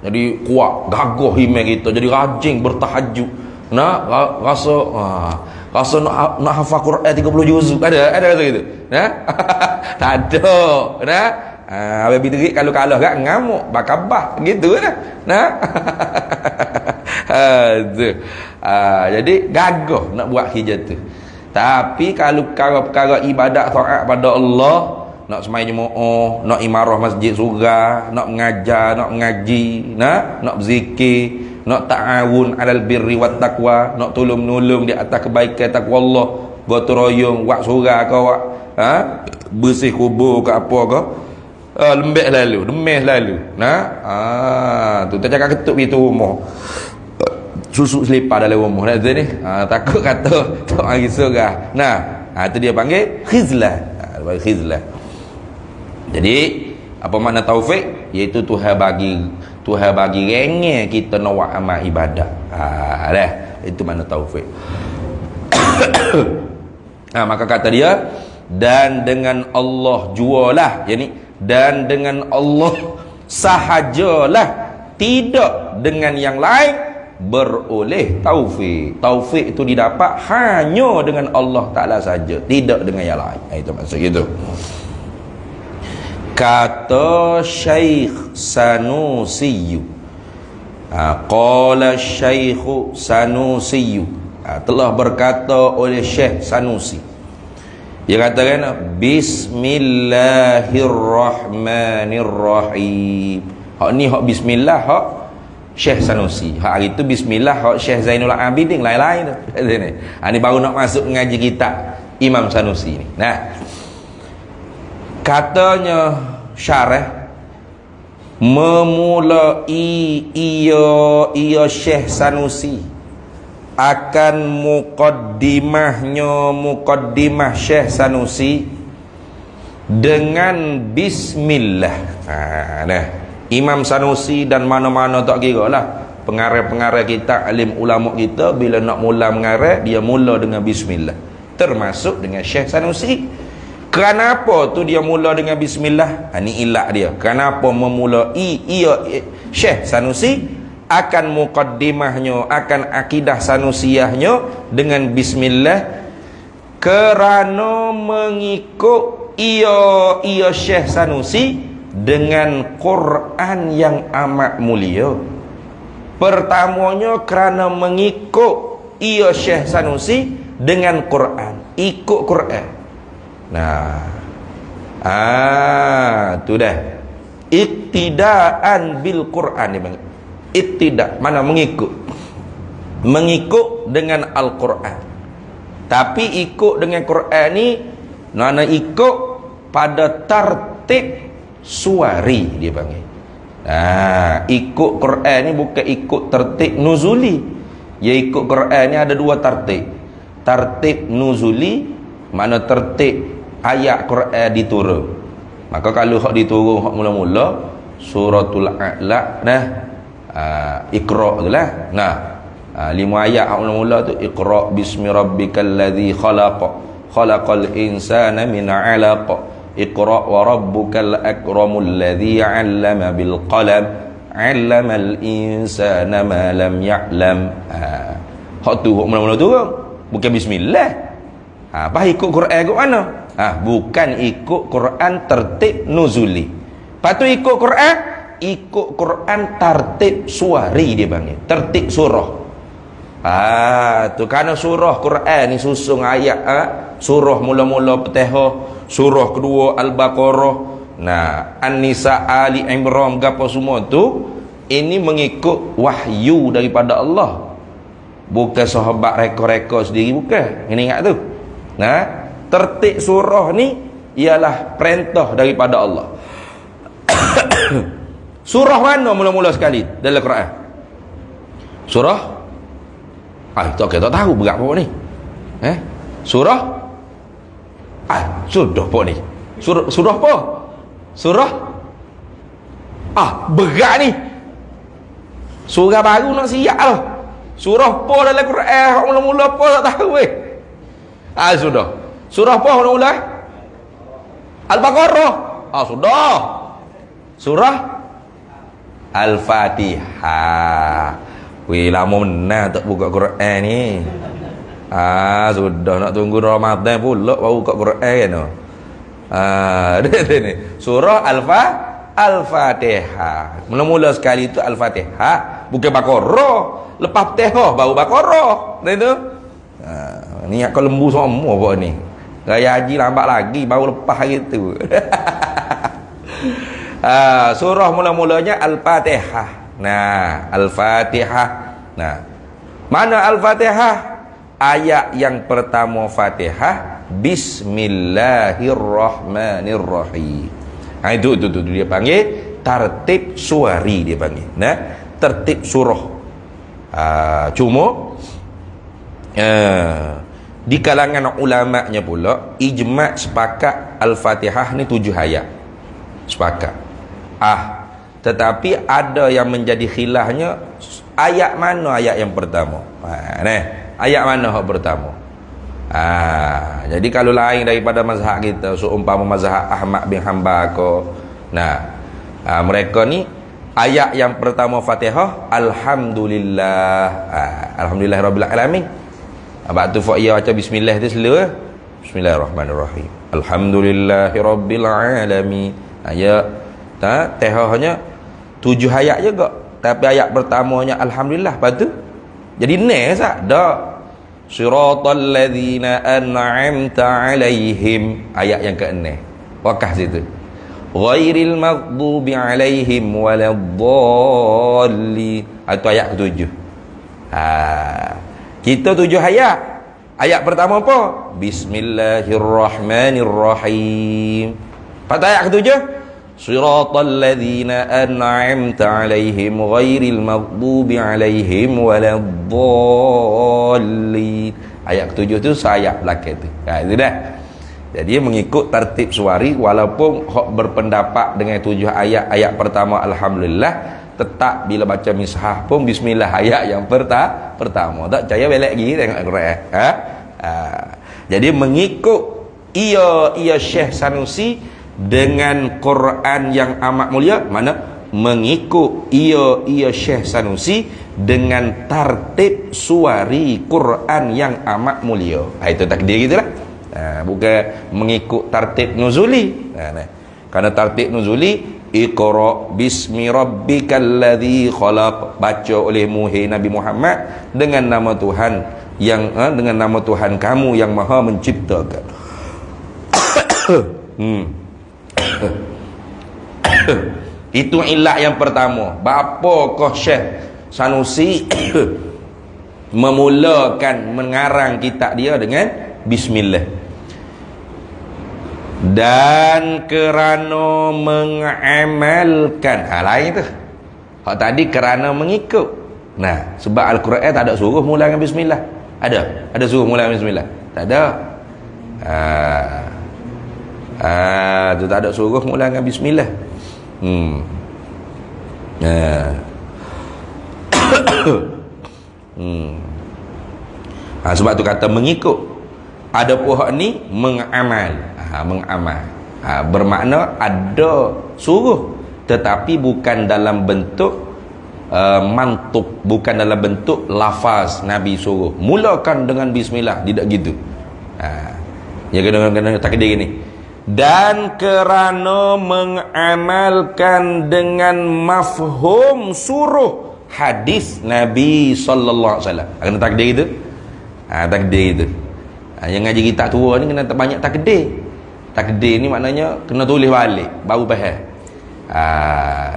Jadi kuat, gagah himer kita, jadi rajin bertahajud. Rasa nak hafal Quran 30 juz. Ada rasa gitu. Tak ada. Habis biterik kalau kalah kan ngamuk, bakabah gitu nah. Jadi gagah nak buat hijab tu. Tapi kalau perkara-perkara ibadat taat pada Allah, nak semai jemaah, nak imarah masjid surga, nak mengajar, nak mengaji, nak berzikir, nak ta'awun alal birri wat taqwa, nak tolong-menolong di atas kebaikan takwa Allah, gotong royong buat surga ke buat bersih kubur ke apa ke, lembek lalu, demeh lalu. Tu tak cakap ketuk pintu rumah. Susuk selipar dalam rumah dah tu ni. Takut kata tak mari surga. Tu dia panggil khizlan. Khizlan. Jadi apa makna taufik? Iaitu Tuhan bagi rengeh kita nak buat amal ibadat. Dah. Itu makna taufik. Maka kata dia, dan dengan Allah jualah, yakni dan dengan Allah sahajalah, tidak dengan yang lain beroleh taufik. Taufik itu didapat hanya dengan Allah Ta'ala saja, tidak dengan yang lain. Itu maksud itu. Kata Syekh Sanusi, qala Syekh Sanusi, telah berkata oleh Syekh Sanusi, dia katakan bismillahirrahmanirrahim. Hak ni hak bismillah hak Syekh Sanusi. Hak hari tu bismillah hak Syekh Zainul Abidin, lain-lain tu. Ni baru nak masuk mengaji kitab Imam Sanusi ni. Katanya syarah, memulai ia Syekh Sanusi akan muqaddimah Syekh Sanusi dengan bismillah. Imam Sanusi dan mana-mana tak kira lah, pengarang-pengarang kita, alim ulama kita, bila nak mula mengarang, dia mula dengan bismillah, termasuk dengan Syekh Sanusi. Kenapa tu dia mula dengan bismillah? Ini ilat dia. Kenapa memulai ia Syekh Sanusi akan muqaddimahnya, akan akidah Sanusiyahnya dengan bismillah? Kerana mengikut ia Syekh Sanusi dengan Quran yang amat mulia. Pertamanya kerana mengikut ia Syekh Sanusi dengan Quran, ikut Quran. Tu dah iktidaan bil Quran dia panggil. Iktida mana mengikut dengan Al-Quran. Tapi ikut dengan Quran ni mana ikut pada tertib suari dia panggil. Ikut Quran ni bukan ikut tertib nuzuli. Ya, ikut Quran ni ada dua tertib. Tertib nuzuli, mana tertib ayat Quran diturun. Maka kalau hak diturun hak mula-mula suratul A'la Iqra tu lah. 5 ayat hak mula-mula tu, Iqra bismi rabbikal ladzi khalaq khalaqal insana min 'alaq Iqra wa rabbukal akramul ladzi 'allama bil qalam 'allamal insana ma lam ya'lam. Hak tu hak mula-mula tu bukan bismillah. Apa ikut Quran ikut mana? Bukan ikut Quran tertib nuzuli. Lepas tu ikut Quran tertib suari dia panggil. Tertib surah. Tu kerana surah Quran ni susung ayat. Surah mula-mula Fatihah, surah kedua Al-Baqarah, An-Nisa, Ali Imran, gapo semua tu ini mengikut wahyu daripada Allah. Bukan sahabat reka-reka sendiri, bukan. Ini ingat tu. Tertib surah ni ialah perintah daripada Allah. Surah mana mula-mula sekali dalam Quran? Surah tak tahu berat apa ni. Surah sudah apa ni? Surah apa? Surah berat ni. Surah baru nak siap lah. Surah apa dalam Quran? Mula-mula apa tak tahu sudah. Surah apa mula-mula? Al-Baqarah. Sudah. Surah Al-Fatihah. Lama benar tak buka Quran ni. Sudah nak tunggu Ramadan pula baru buka Quran kan. Ni surah Al-Fatihah. Mula-mula sekali tu Al-Fatihah, bukan Baqarah. Lepas Fatihah baru Baqarah. Tu. Niat kau lembu semua buat ni. Raya haji lambat lagi baru lepas hari tu. Surah mula-mulanya Al-Fatihah. Al-Fatihah. Mana Al-Fatihah? Ayat yang pertama Fatihah, Bismillahirrahmanirrahim. Itu dia panggil tertib suari dia panggil. Tertib surah. Cuma di kalangan ulama'nya pula ijma' sepakat Al-Fatihah ni 7 ayat. Sepakat. Tetapi ada yang menjadi khilafnya, ayat mana ayat yang pertama. Ayat mana hak pertama. Jadi kalau lain daripada mazhab kita, seumpama mazhab Ahmad bin Hanbal ke, mereka ni ayat yang pertama Fatihah Alhamdulillah. Alhamdulillah Rabbil Alamin. Abang tu Fa'iyah baca bismillah tu selalu. Bismillahirrahmanirrahim. Alhamdulillahi Rabbil Alamin. Ayat Fatihahnya 7 ayat juga. Tapi ayat pertamanya Alhamdulillah. Lepas tu jadi tak? Tak. Siratal ladzina an'amta alaihim. Ayat yang ke-6. Wakah situ. Ghairil maghdubi alaihim waladdallin. Itu ayat ke-7. Kita 7 ayat. Ayat pertama apa? Bismillahirrahmanirrahim. Pada ayat ke-7, Siratal ladzina an'amta alaihim ghairil maghdubi alaihim waladdallin. Ayat ke-7 tu ayat belakang tu. Itu dah. Jadi mengikut tertib suari, walaupun hak berpendapat dengan 7 ayat pertama Alhamdulillah, tetap bila baca mishaf pun bismillah ayat yang pertama. Tak percaya belak lagi tengok Quran. Jadi mengikut ia Syekh Sanusi dengan Quran yang amat mulia, mana mengikut ia Syekh Sanusi dengan tertib suari Quran yang amat mulia. Itu takdir gitulah. Bukan mengikut tertib nuzuli. Karena tertib nuzuli, Iqra bismi rabbikal ladzi khalaq, baca oleh Nabi Muhammad dengan nama Tuhan yang dengan nama Tuhan kamu yang Maha menciptakan. Itu ilat yang pertama. Bapakah Syekh Sanusi memulakan mengarang kitab dia dengan bismillah. Dan kerana mengamalkan, lain tu. Hak tadi kerana mengikut. Nah, sebab Al-Quran tak ada suruh mula dengan bismillah. Ada suruh mula dengan bismillah? Tak ada. Tu tak ada suruh mula dengan bismillah. Sebab tu kata mengikut. Ada pihak ni mengamal. Mengamal. Bermakna ada suruh, tetapi bukan dalam bentuk mantuk, bukan dalam bentuk lafaz Nabi suruh mulakan dengan bismillah, tidak gitu. Ya kena takdir ni. Dan kerana mengamalkan dengan mafhum suruh hadis Nabi sallallahu alaihi wasallam. Kena takdir itu. Takdir itu. Yang ngaji kita tua ni kena banyak takdir. Takdir ni maknanya kena tulis balik baru faham.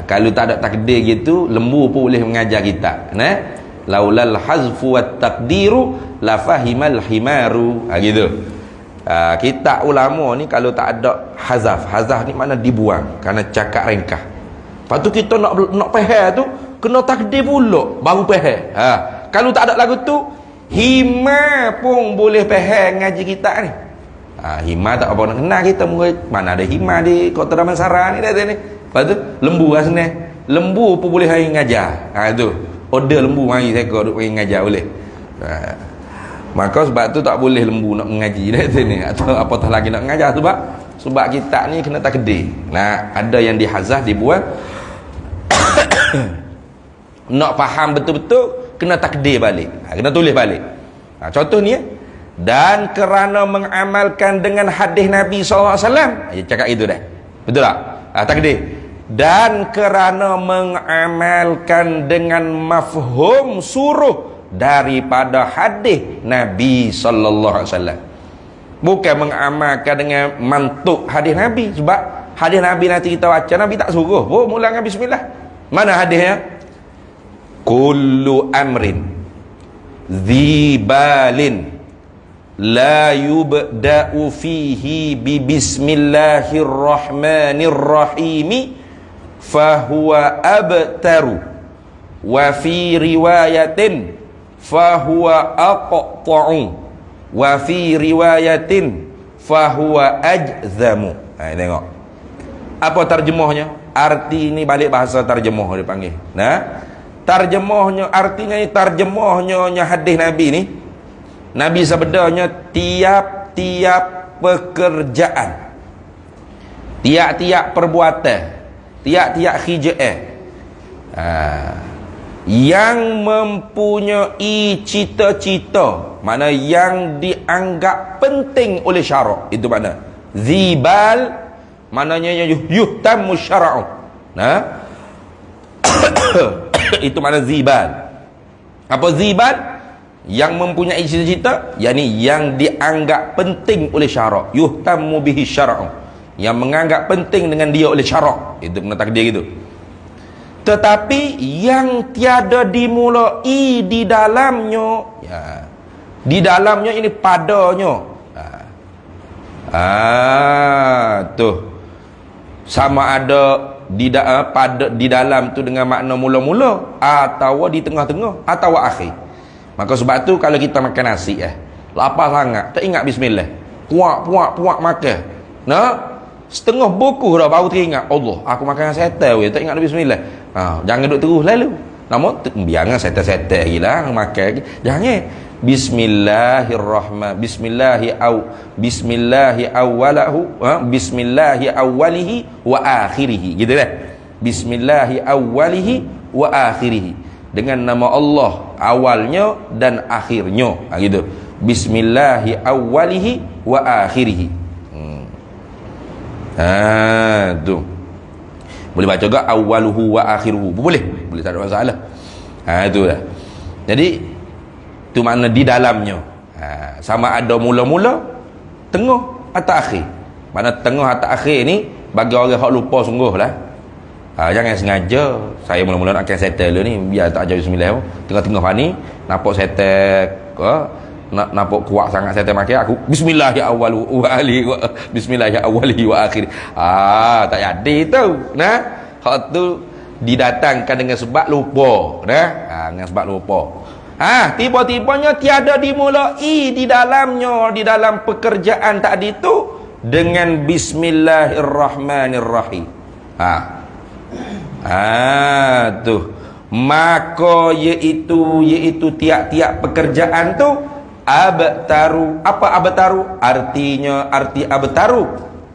Kalau tak ada takdir gitu, lembu pun boleh mengajar kita. Nah, laulal hazfu wat taqdiru la fahimal himaru. Gitu. Kitab ulama ni kalau tak ada hazaf ni mana dibuang kerana cakap ringkas. Lepas tu kita nak faham tu kena takdir pula baru faham. Kalau tak ada lagu tu, hima pun boleh faham ngaji kita ni. Hima tak apa nak kenal kita, mana ada hima di Kota Damansara ni dah ni. Lepas tu lembu lah senang. Lembu pun boleh hari ngajar. Tu order lembu mari saya duk pergi ngajar boleh. Maka sebab tu tak boleh lembu nak mengaji dah sini atau apatah lagi nak mengajar, sebab kita ni kena takdir. Nah, ada yang dihazaf dibuang. Nak faham betul-betul kena takdir balik. Kena tulis balik. Contoh ni dan kerana mengamalkan dengan hadis Nabi SAW. Dia cakap itu dah. Betul tak? Takdir. Dan kerana mengamalkan dengan mafhum suruh daripada hadis Nabi sallallahu alaihi wasallam. Bukan mengamalkan dengan mantuk hadis Nabi, sebab hadis Nabi nanti kita baca Nabi tak suruh mula dengan bismillah. Mana hadisnya? Kullu amrin dzibalin la yubda'u fihi bi bismillahirrahmanirrahim fahuwa abtaru wa fi riwayatin fahuwa aqta'u wa fi riwayatin fahuwa ajzamu. Tengok apa terjemahnya. Arti ni balik bahasa terjemah dia panggil. Nah, terjemahnya artinya ni terjemahnya hadis Nabi ni. Nabi sabdanya tiap-tiap pekerjaan, tiap-tiap perbuatan, tiap-tiap khija'ah yang mempunyai cita-cita, mana yang dianggap penting oleh syarak, itu makna zibal, maknanya yuhtamu syara'u. Nah, itu makna zibal. Apa zibal? Yang mempunyai cita-cita, yakni yang dianggap penting oleh syarak, yuhtamu bihi syara'u, yang menganggap penting dengan dia oleh syarak. Itu kena takdir gitu. Tetapi yang tiada dimulai di dalamnya, di dalamnya ini padanya. Tuh sama ada di dalam tu dengan makna mula-mula, atau di tengah-tengah, atau akhir. Maka sebab tu kalau kita makan nasi lapar sangat, tak ingat bismillah, puak makan. Setengah buku dah baru teringat, Allah, aku makan setan weh, tak ingat bismillah. Jangan duduk terus lalu. Namun biarkan setan-setan lagi lah makan lagi. Jangan. Bismillahirrahmanirrahim. Bismillahi awwalihi wa akhirihi. Gitu dah. Bismillahi awwalihi wa akhirihi. Dengan nama Allah awalnya dan akhirnya. Gitu. Bismillahi awwalihi wa akhirihi. Tu. Boleh baca juga awwaluhu wa akhiruhu. Boleh tak ada masalah. Itu dah. Jadi tu makna di dalamnya. Sama ada mula-mula, tengah atau akhir. Mana tengah atau akhir ni bagi orang hak lupa sungguh lah. Jangan sengaja. Saya mula-mula nak settle ni, biar tak ajar bismillah. Tengah-tengah ni nampak settle nampak kuat sangat settle makan aku. Bismillah ya awal wa ali wa bismillah ya awali wa akhir. Tak jadi tu. Nah, hak tu didatangkan dengan sebab lupa. Nah, dengan sebab lupa. Tiba-tibanya tiada dimulai di dalamnya, di dalam pekerjaan tadi tu dengan bismillahirrahmanirrahim. Tu maka iaitu tiap-tiap pekerjaan tu abtaru. Apa abtaru? Arti abtaru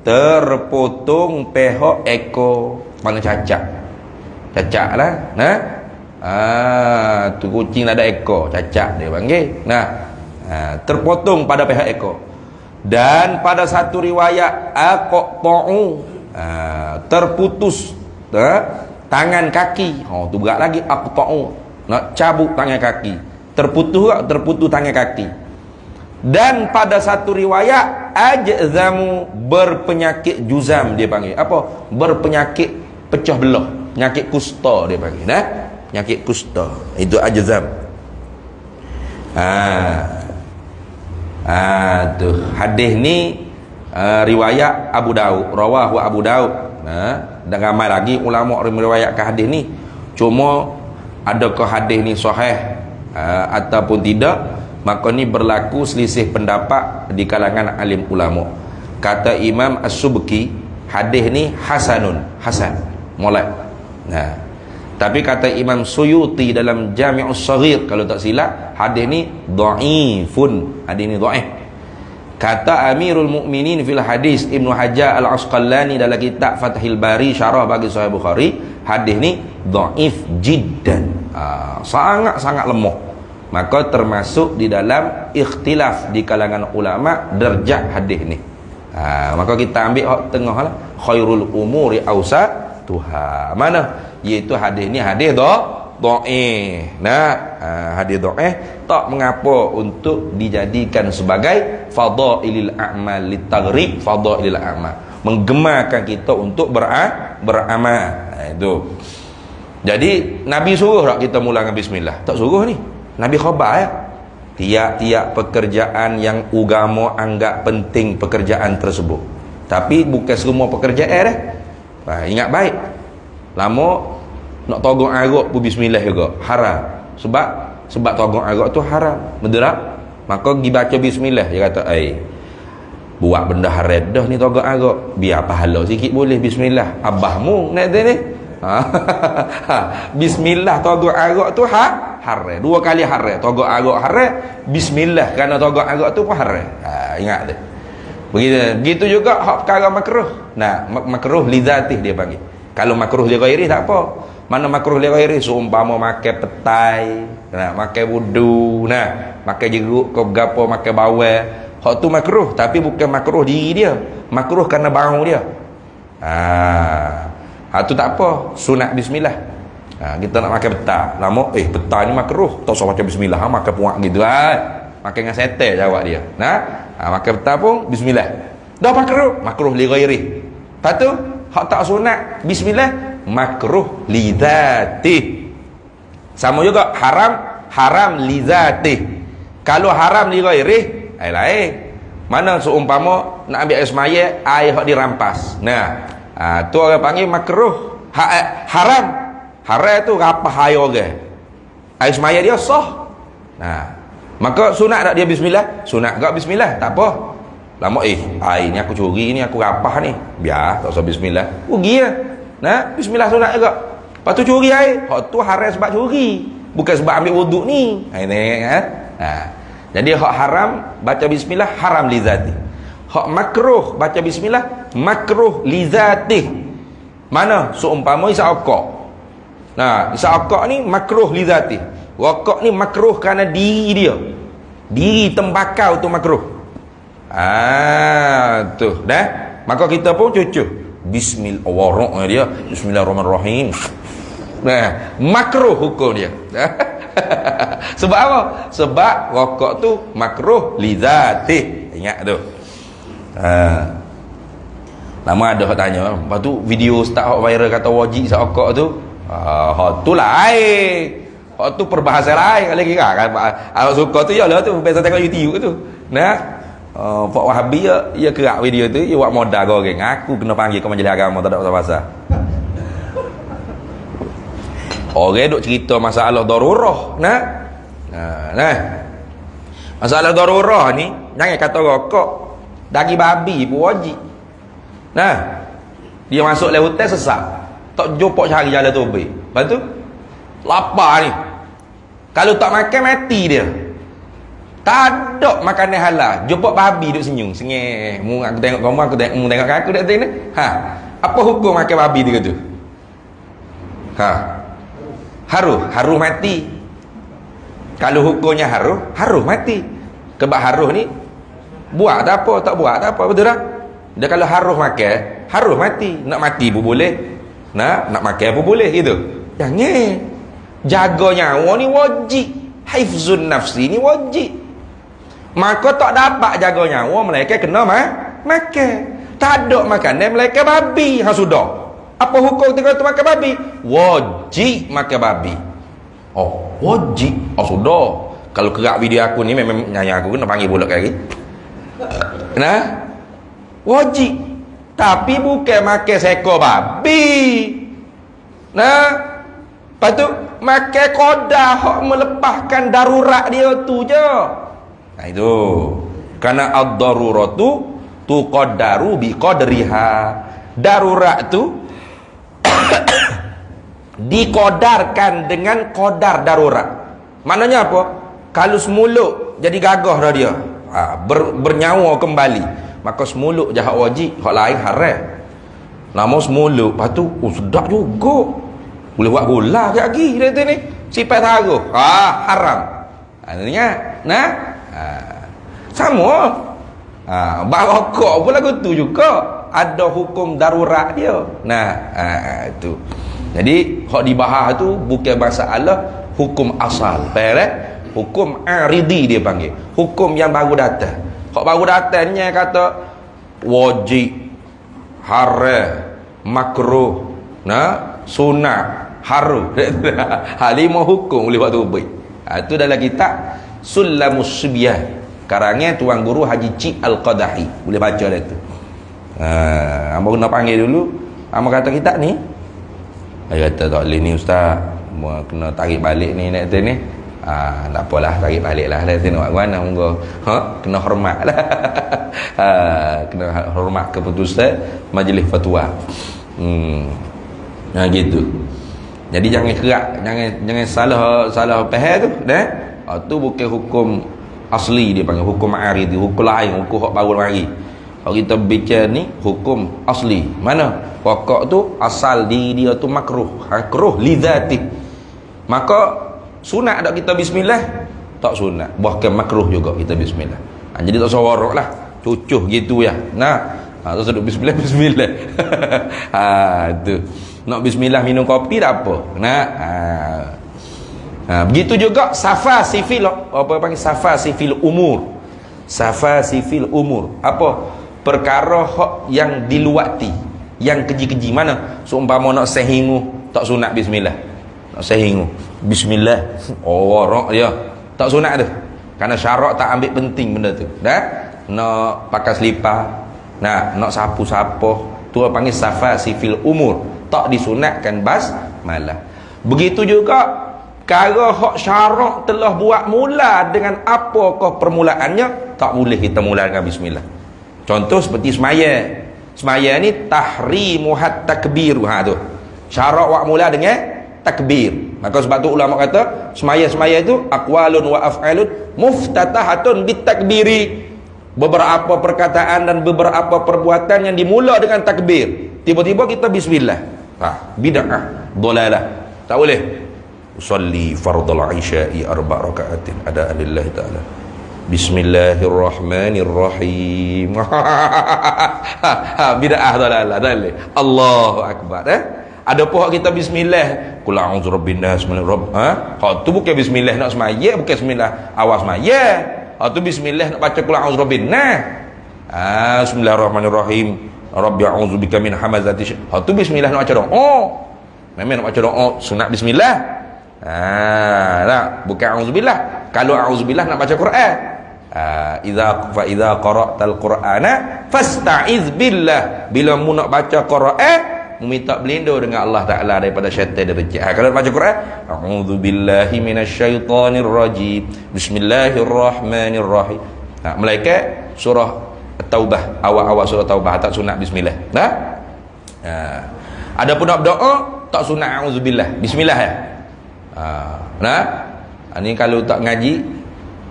terpotong pehok ekor. Mana cacat lah. Tu kucing ada ekor, cacat dia panggil. Terpotong pada pehok ekor. Dan pada satu riwayat aqta'u, terputus tangan kaki. Tu berat lagi, aqta'u, nak cabut tangan kaki. Terputus tangan kaki. Dan pada satu riwayat ajzamu, berpenyakit juzam dia panggil. Apa? Berpenyakit pecah belah, penyakit kusta dia panggil. Penyakit kusta. Itu ajzam. Tu hadis ni riwayat Abu Daud, rawahu Abu Daud. Dan ramai lagi ulama meriwayatkan hadis ni. Cuma adakah hadis ni sahih ataupun tidak, maka ni berlaku selisih pendapat di kalangan alim ulama. Kata Imam As-Subki, hadis ni hasan, molek. Tapi kata Imam Suyuti dalam Jami'us Saghir, kalau tak silap, hadis ni dhaifun, hadis ni dhaif. Kata Amirul Mukminin fil Hadis Ibnu Hajar Al-Asqalani dalam kitab Fathil Bari syarah bagi Sahih Bukhari, hadis ni dhaif jiddan, sangat-sangat lemah. Maka termasuk di dalam ikhtilaf di kalangan ulama derajat hadis ni. Maka kita ambil hak tengah lah, khairul umuri awsatuha. Mana? Iaitu hadis ni hadis dhaif. Hadis dhaif tak mengapa untuk dijadikan sebagai fadailil a'mal, litaghrib fadailil a'mal, menggemarkan kita untuk beramal. Itu. Jadi Nabi suruh tak kita mula dengan bismillah? Tak suruh ni. Nabi khabar tiap-tiap pekerjaan yang agama anggap penting pekerjaan tersebut. Tapi bukan semua pekerjaan dah. Ingat baik. Lama nak togok arak pun bismillah juga haram. Sebab togok arak tu haram. Betul tak? Maka pergi baca bismillah, dia kata, buat benda haram dah ni togok arak, biar pahala sikit boleh bismillah. Abahmu nak ni. Bismillah togok arak tu haram. Dua kali haram. Togok arak haram, bismillah kerana togok arak tu pun haram. Ingat dia. Begitu juga hak perkara makruh. Makruh li zatih dia panggil. Kalau makruh li ghairi tak apa. Mana makruh li ghairi? Seumpama makan petai, makan wudu, makan jeruk ke gapo, makan bawang. Hak tu makruh, tapi bukan makruh diri dia. Makruh kerana bau dia. Tu tak apa, sunat bismillah. Kita nak makan petai, lama petai ni makruh, tak usah baca bismillah, makan puak gitu. Makan dengan setel jawab dia. Makan petai pun bismillah. Dah makruh li ghairi. Lepas tu hak tak sunat bismillah, makruh li dzatih. Sama juga haram li dzatih. Kalau haram li ghairi, lain. Mana seumpama nak ambil air semaya, air hak dirampas. Tu orang panggil makruh. Haram tu rapah air orang. Air semaya dia sah. Maka sunat tak dia bismillah? Sunat gak bismillah, tak apa. Lama air ni aku curi ni, aku rapah ni, biar tak usah bismillah. Rugi lah. Bismillah sunat juga. Lepas tu curi air, hak tu haram sebab curi, bukan sebab ambil wuduk ni. Jadi hak haram baca bismillah haram li zati. Hak makruh baca bismillah makruh li zati. Mana? Seumpama isap rokok. Isap rokok ni makruh li zati. Rokok ni makruh kerana diri dia. Diri tembakau tu makruh. Tu dah. Maka kita pun cucu bismillah dia, bismillahirrahmanirrahim. Makruh hukum dia. Sebab apa? Sebab rokok tu makruh li dzatih. Ingat tu. Lama ada hok tanya. Lepas tu video start hok viral kata wajib sakok tu. Hok tu lain. Hok tu perbahasa lain lagi kan. Awak suka tu yalah tu biasa tengok YouTube tu. Nah. Pak Wahabi ya kerak video tu, ya buat modal goreng. Aku kena panggil ke majlis agama tak ada pasal-pasal. Orang duk cerita masalah darurah, nah. Masalah darurah ni jangan kata rokok. Daging babi pun wajib. Nah. Dia masuk lewat hutan sesat. Tak jumpa cari jalan tubik. Lepas tu lapar ni. Kalau tak makan mati dia. Tak ada makanan halal. Jumpa babi duk senyum, sengih. Mu aku tengok kamu, aku tengok mu tengok aku dak sini. Ha. Apa hukum makan babi dia tu? Ha. Haruh mati. Kalau hukumnya haruh mati. Kebab haruh ni buat tak apa, tak buat tak apa, betul tak? Dia kalau haruh mati. Nak mati pun boleh. Nak makan pun boleh gitu. Jangan. Jaga nyawa ni wajib. Hifzun nafsi ni wajib. Maka tak dapat jaga nyawa mereka kena makan. Tak ada makanan mereka babi. Sudah. Apa hukum ketika tu makan babi? Wajib makan babi. Oh, wajib. Sudah. Kalau kerak video aku ni memang nyanyi aku kena panggil bulat lagi. Nah. Wajib. Tapi bukan makan seekor babi. Nah. Lepas tu makan kodah hok melepaskan darurat dia tu je. Nah itu. Karena ad-daruratu tuqaddaru biqadriha. Darurat tu dikodarkan dengan kodar darurat. Maknanya apa? Kalau semuluk jadi gagah dah dia. Bernyawa kembali. Maka semuluk jahat wajib, hak lain haram. Nama semuluk, lepas tu sedap juga. Boleh buat bola ke lagi dia tu ni. Sifat taruh. Haram. Ingat? Sama. Barokok pun lagu tu juga. Ada hukum darurat dia. Itu. Jadi hak dibahas tu bukan masalah hukum asal. Faham? Hukum aridi dia panggil. Hukum yang baru datang. Hak baru datangnya kata wajib, haram, makruh, sunat, harum. Lima hukum boleh buat tubik. Itu dalam kitab Sulamus Subyan. Karangnya Tuan Guru Haji Cik Al-Qadahi. Boleh baca dah tu. Hamba kena panggil dulu. Hamba kata kitab ni. Dia kata tak boleh ni ustaz. Kena tarik balik ni nak kata ni. Tak apalah, tarik balik lah. Dia tengok mana monggo. Kena hormat lah. Kena hormat keputusan majlis fatwa. Gitu. Jadi jangan kerak, jangan salah faham tu, dah. Tu bukan hukum asli dia panggil, hukum ma'arid, hukum lain, hukum hak baru mari. Kalau kita bicara ni hukum asli. Mana? Rokok tu asal diri dia tu makruh li dzati. Maka sunat tak kita bismillah? Tak sunat. Bahkan makruh juga kita bismillah. Jadi tak sawarok lah. Cucuh gitu ya. Terus duduk bismillah. Tu. Nak bismillah minum kopi tak apa. Begitu juga safa sifil, apa panggil safa sifil umur. Safa sifil umur. Apa? Perkara yang diluati, yang keji-keji. Mana? Seumpama nak sehingu, tak sunat bismillah. Nak sehingu, bismillah. Orang dia tak sunat tu. Karena syarak tak ambil penting benda tu. Dah? Nak pakai selipar, nak sapu-sapu, tu panggil safa sifil umur. Tak disunatkan basmalah. Begitu juga kalau hak syarak telah buat mula dengan apakah permulaannya, tak boleh kita mula dengan bismillah. Contoh seperti semaya. Semaya ni tahrimuhat takbir. Tu. Syarak buat mula dengan takbir. Maka sebab tu ulama kata semaya itu aqwalun wa af'alun muftatahatun bitakbiri. Beberapa perkataan dan beberapa perbuatan yang dimula dengan takbir. Tiba-tiba kita bismillah. Bid'ah, dhalalah. Tak boleh. Usalli fardal isya'i 4 rakaatin ada lillahi ta'ala. Bismillahirrahmanirrahim. Bid'ah, dhalalah, dalil. Allahu akbar. Ada pun kita bismillah. Qul a'udzu birabbin nas min rabb. Tu bukan bismillah nak semaya, bukan bismillah awal semaya. Tu bismillah nak baca qul a'udzu birabbin nas. Bismillahirrahmanirrahim. Rabbi a'udzubika min hamazati syaitan. Tu bismillah nak baca doa. Memang nak baca doa sunat bismillah. Nah, bukan a'udzubillah. Kalau a'udzubillah nak baca Quran. Idza qara'tal Qur'ana fasta'iz billah. Bila mu nak baca Quran, mu minta berlindung dengan Allah Taala daripada syaitan dan rejim. Kalau baca Quran, a'udzubillahi minasyaitonir rajim. Bismillahirrahmanirrahim. Malaikat surah Taubah, awal-awal surah Taubah tak sunat bismillah. Nah. Adapun nak berdoa tak sunat a'udzubillah. Bismillah ya. Nah. Ini kalau tak ngaji,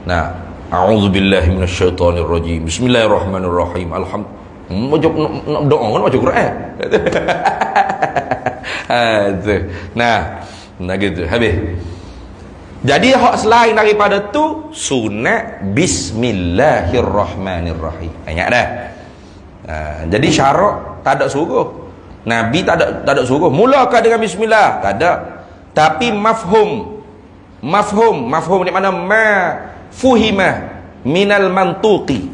nah, a'udzubillahi minasyaitonir rajim. Bismillahirrahmanirrahim. Nak doa kan baca Quran. Nah gitu habis. Jadi hak selain daripada tu sunat bismillahirrahmanirrahim. Ingat dah. Jadi syarak tak ada suruh. Nabi tak ada suruh mulakan dengan bismillah, tak ada. Tapi mafhum ni mana fuhimah minal mantuqi,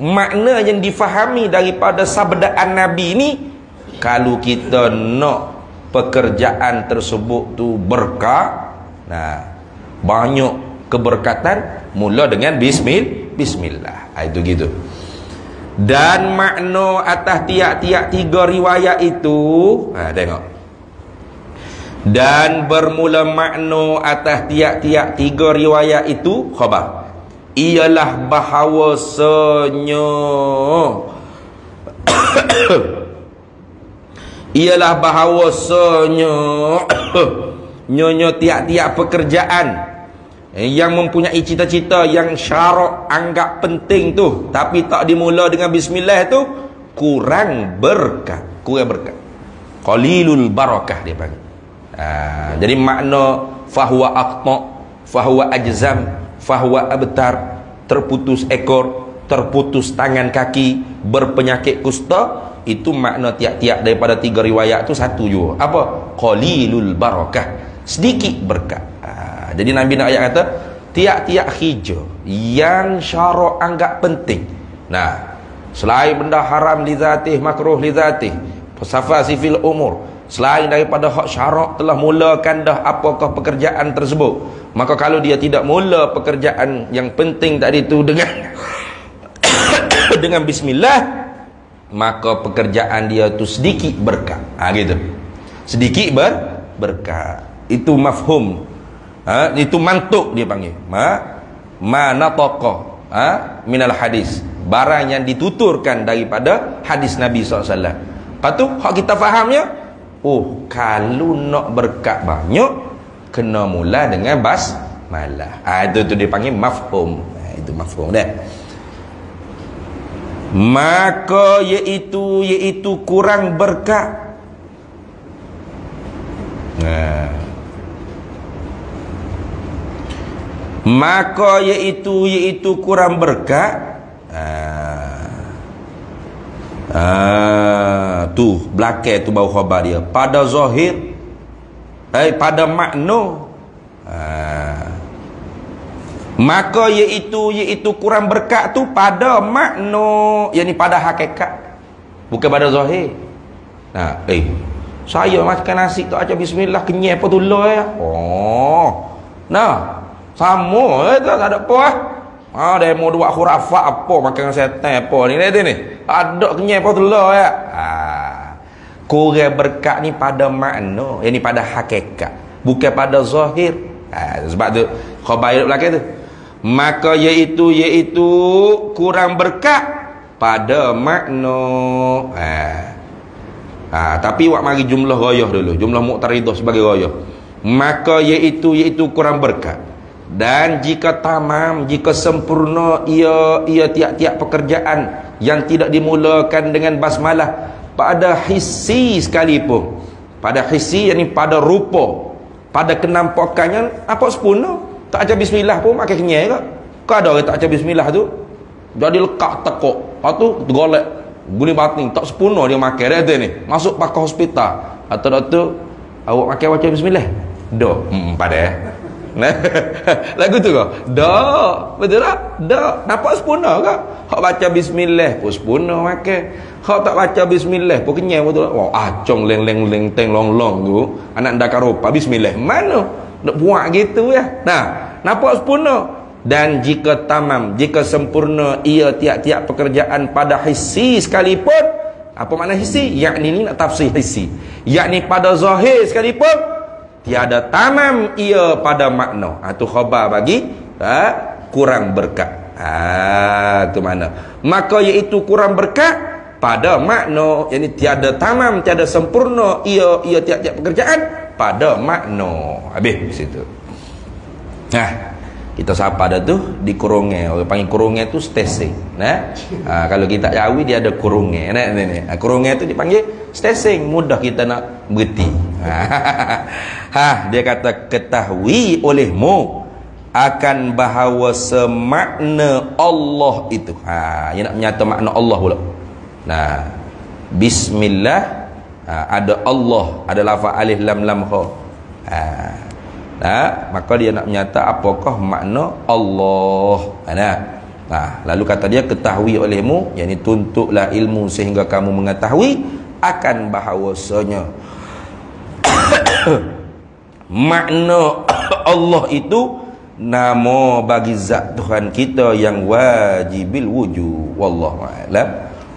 makna yang difahami daripada sabdaan Nabi ni, kalau kita nak pekerjaan tersebut tu berkah, nah, banyak keberkatan, mula dengan bismillah. Itu gitu. Dan makna atas tiap-tiap 3 riwayat itu, tengok. Dan bermula makna atas tiap-tiap 3 riwayat itu khabar, ialah bahawasanya nyonya tiap-tiap pekerjaan yang mempunyai cita-cita yang syarak anggap penting tu, tapi tak dimula dengan bismillah tu, kurang berkah. Qalilul barakah dia panggil. Jadi makna fahuwa aqta, fahuwa ajzam, fahuwa abtar, terputus ekor, terputus tangan kaki, berpenyakit kusta, itu makna tiap-tiap daripada 3 riwayat tu satu juga. Apa? Qalilul barakah, sedikit berkah. Jadi Nabi nak ayat kata tiap-tiap hijau yang syarak anggap penting. Nah, selain benda haram li zatih, makruh li zatih, fasafasi fil umur, selain daripada hak syarak telah mulakan dah apakah pekerjaan tersebut, maka kalau dia tidak mula pekerjaan yang penting tadi tu dengan dengan bismillah, maka pekerjaan dia tu sedikit berkah. Gitu. Sedikit berkah. Itu mafhum. Itu mantuk dia panggil. Manataqa minal hadis. Barang yang dituturkan daripada hadis Nabi SAW. Lepas tu hak kita fahamnya, oh, kalau nak berkat banyak, kena mula dengan basmalah. Itu dia panggil mafhum. Itu mafhum dah. Maka iaitu kurang berkat. Maka iaitu kurang berkat. Tu belakang tu bau khabar dia pada zahir, pada makna. Maka iaitu kurang berkat tu pada makna, yakni pada hakikat, bukan pada zahir. Saya makan nasi tak aja bismillah, kenyai apa tu lah ya. Sama tak ada apa dia mau buat khurafat apa, makan setan apa ni ada kenyai apa tu lah ya. Kurang berkat ni pada makna, yakni pada hakikat, bukan pada zahir. Sebab tu khabar belakang tu, maka iaitu kurang berkat pada makna. Tapi wak mari jumlah ghayah dulu, jumlah muqtaridah sebagai ghayah. Maka iaitu kurang berkat. Dan jika tamam, jika sempurna ia tiap-tiap pekerjaan yang tidak dimulakan dengan basmalah, pada hissi sekalipun, pada hissi, yakni pada rupa, pada kenampakannya apa sempurna, tak ajar bismillah pun makan kenyai ke? Kau ada orang tak ajar bismillah tu jadi lekak tekuk, lepas tu tergolek guli batin, tak sempurna dia makan dia ni, masuk pakai hospital. Atau doktor, awak makan baca bismillah dah pada Lagu tu kau? Dak. Betul tak? Dak. Nampak sempurna kak? Hak baca bismillah pun sempurna makan. Hak tak baca bismillah pun kenyang betul tak? Wah, acong leng teng long tu. Anak dak karopa bismillah. Mana? Nak buat gitu ya. Nah, nampak sempurna. Dan jika tamam, jika sempurna ia tiap-tiap pekerjaan pada hissi sekalipun. Apa makna hissi? Yakni ni nak tafsir hissi. Yakni pada zahir sekalipun tiada tamam ia pada makna. Itu khabar bagi kurang berkat. Itu mana? Maka iaitu kurang berkat pada makna, yakni tiada tamam, tiada sempurna ia tiap-tiap pekerjaan pada makna. Habis di situ. Nah, kita siapa dah tu di kurungan. Orang panggil kurungan tu stesing. Nah, kalau kita Jawi dia ada kurungan. Nah, kurungan tu dipanggil stesing. Mudah kita nak berhenti. Dia kata ketahui olehmu akan bahawa semakna Allah itu. Dia nak menyata makna Allah pula. Nah, bismillah, ada Allah, ada lafaz alif lam lam ha. Maka dia nak menyata apakah makna Allah. Lalu kata dia ketahui olehmu, yakni tuntutlah ilmu sehingga kamu mengetahui akan bahawasanya makna Allah itu nama bagi zat Tuhan kita yang wajibil wujud. Wallahu a'lam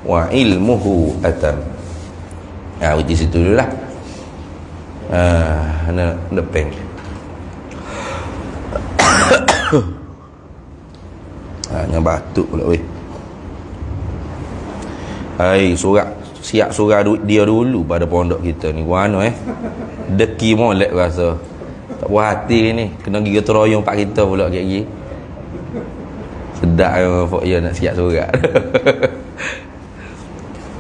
wa ilmuhu atam. Di situ dululah. Depan. Hanya batuk pula weh. Hai, siap surah dia dulu pada pondok kita ni. Guano deki molek rasa. Tak puas hati ni. Kena gigi teroyong pak kita pula gigi. Sedap pok ya nak siap surah.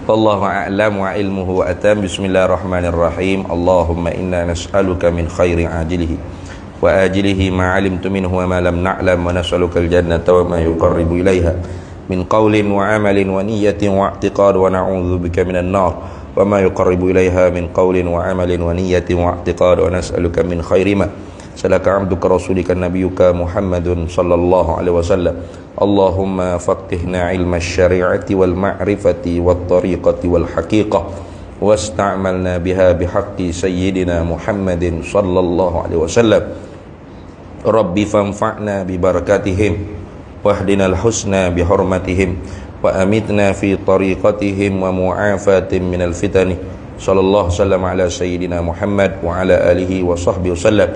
Wallahu a'lam wa ilmuhu atam. Bismillahirrahmanirrahim. Allahumma inna nas'aluka min khairi ajilihi wa ajilihi ma 'alimtu minhu wa ma lam na'lam wa nas'aluka al-jannata wa ma yuqarribu ilaiha min qawlin wa 'amalin wa niyyatin wa i'tiqad wa na'udzu bika minan nar wa ma yuqarribu ilaiha min qawlin wa 'amalin wa niyyatin wa i'tiqad wa nas'aluka min khairi ma salaka 'abduka rasulika nabiyyuka Muhammadun sallallahu alaihi wasallam. Allahumma faqihna 'ilma asy-syari'ati wal ma'rifati wat tariqati wal haqiqah wasta'malna biha bihaqqi sayyidina Muhammadin sallallahu alaihi wasallam. Rabbi fanfa'na bi barakatihim wahdinal husna bi hurmatihim wa amitna fi tariqatihim wa mu'afatin minal fitani. Sallallahu sallam ala sayyidina Muhammad wa ala alihi wa sahbihi wasallam.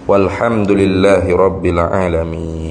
Walhamdulillahi rabbil alamin.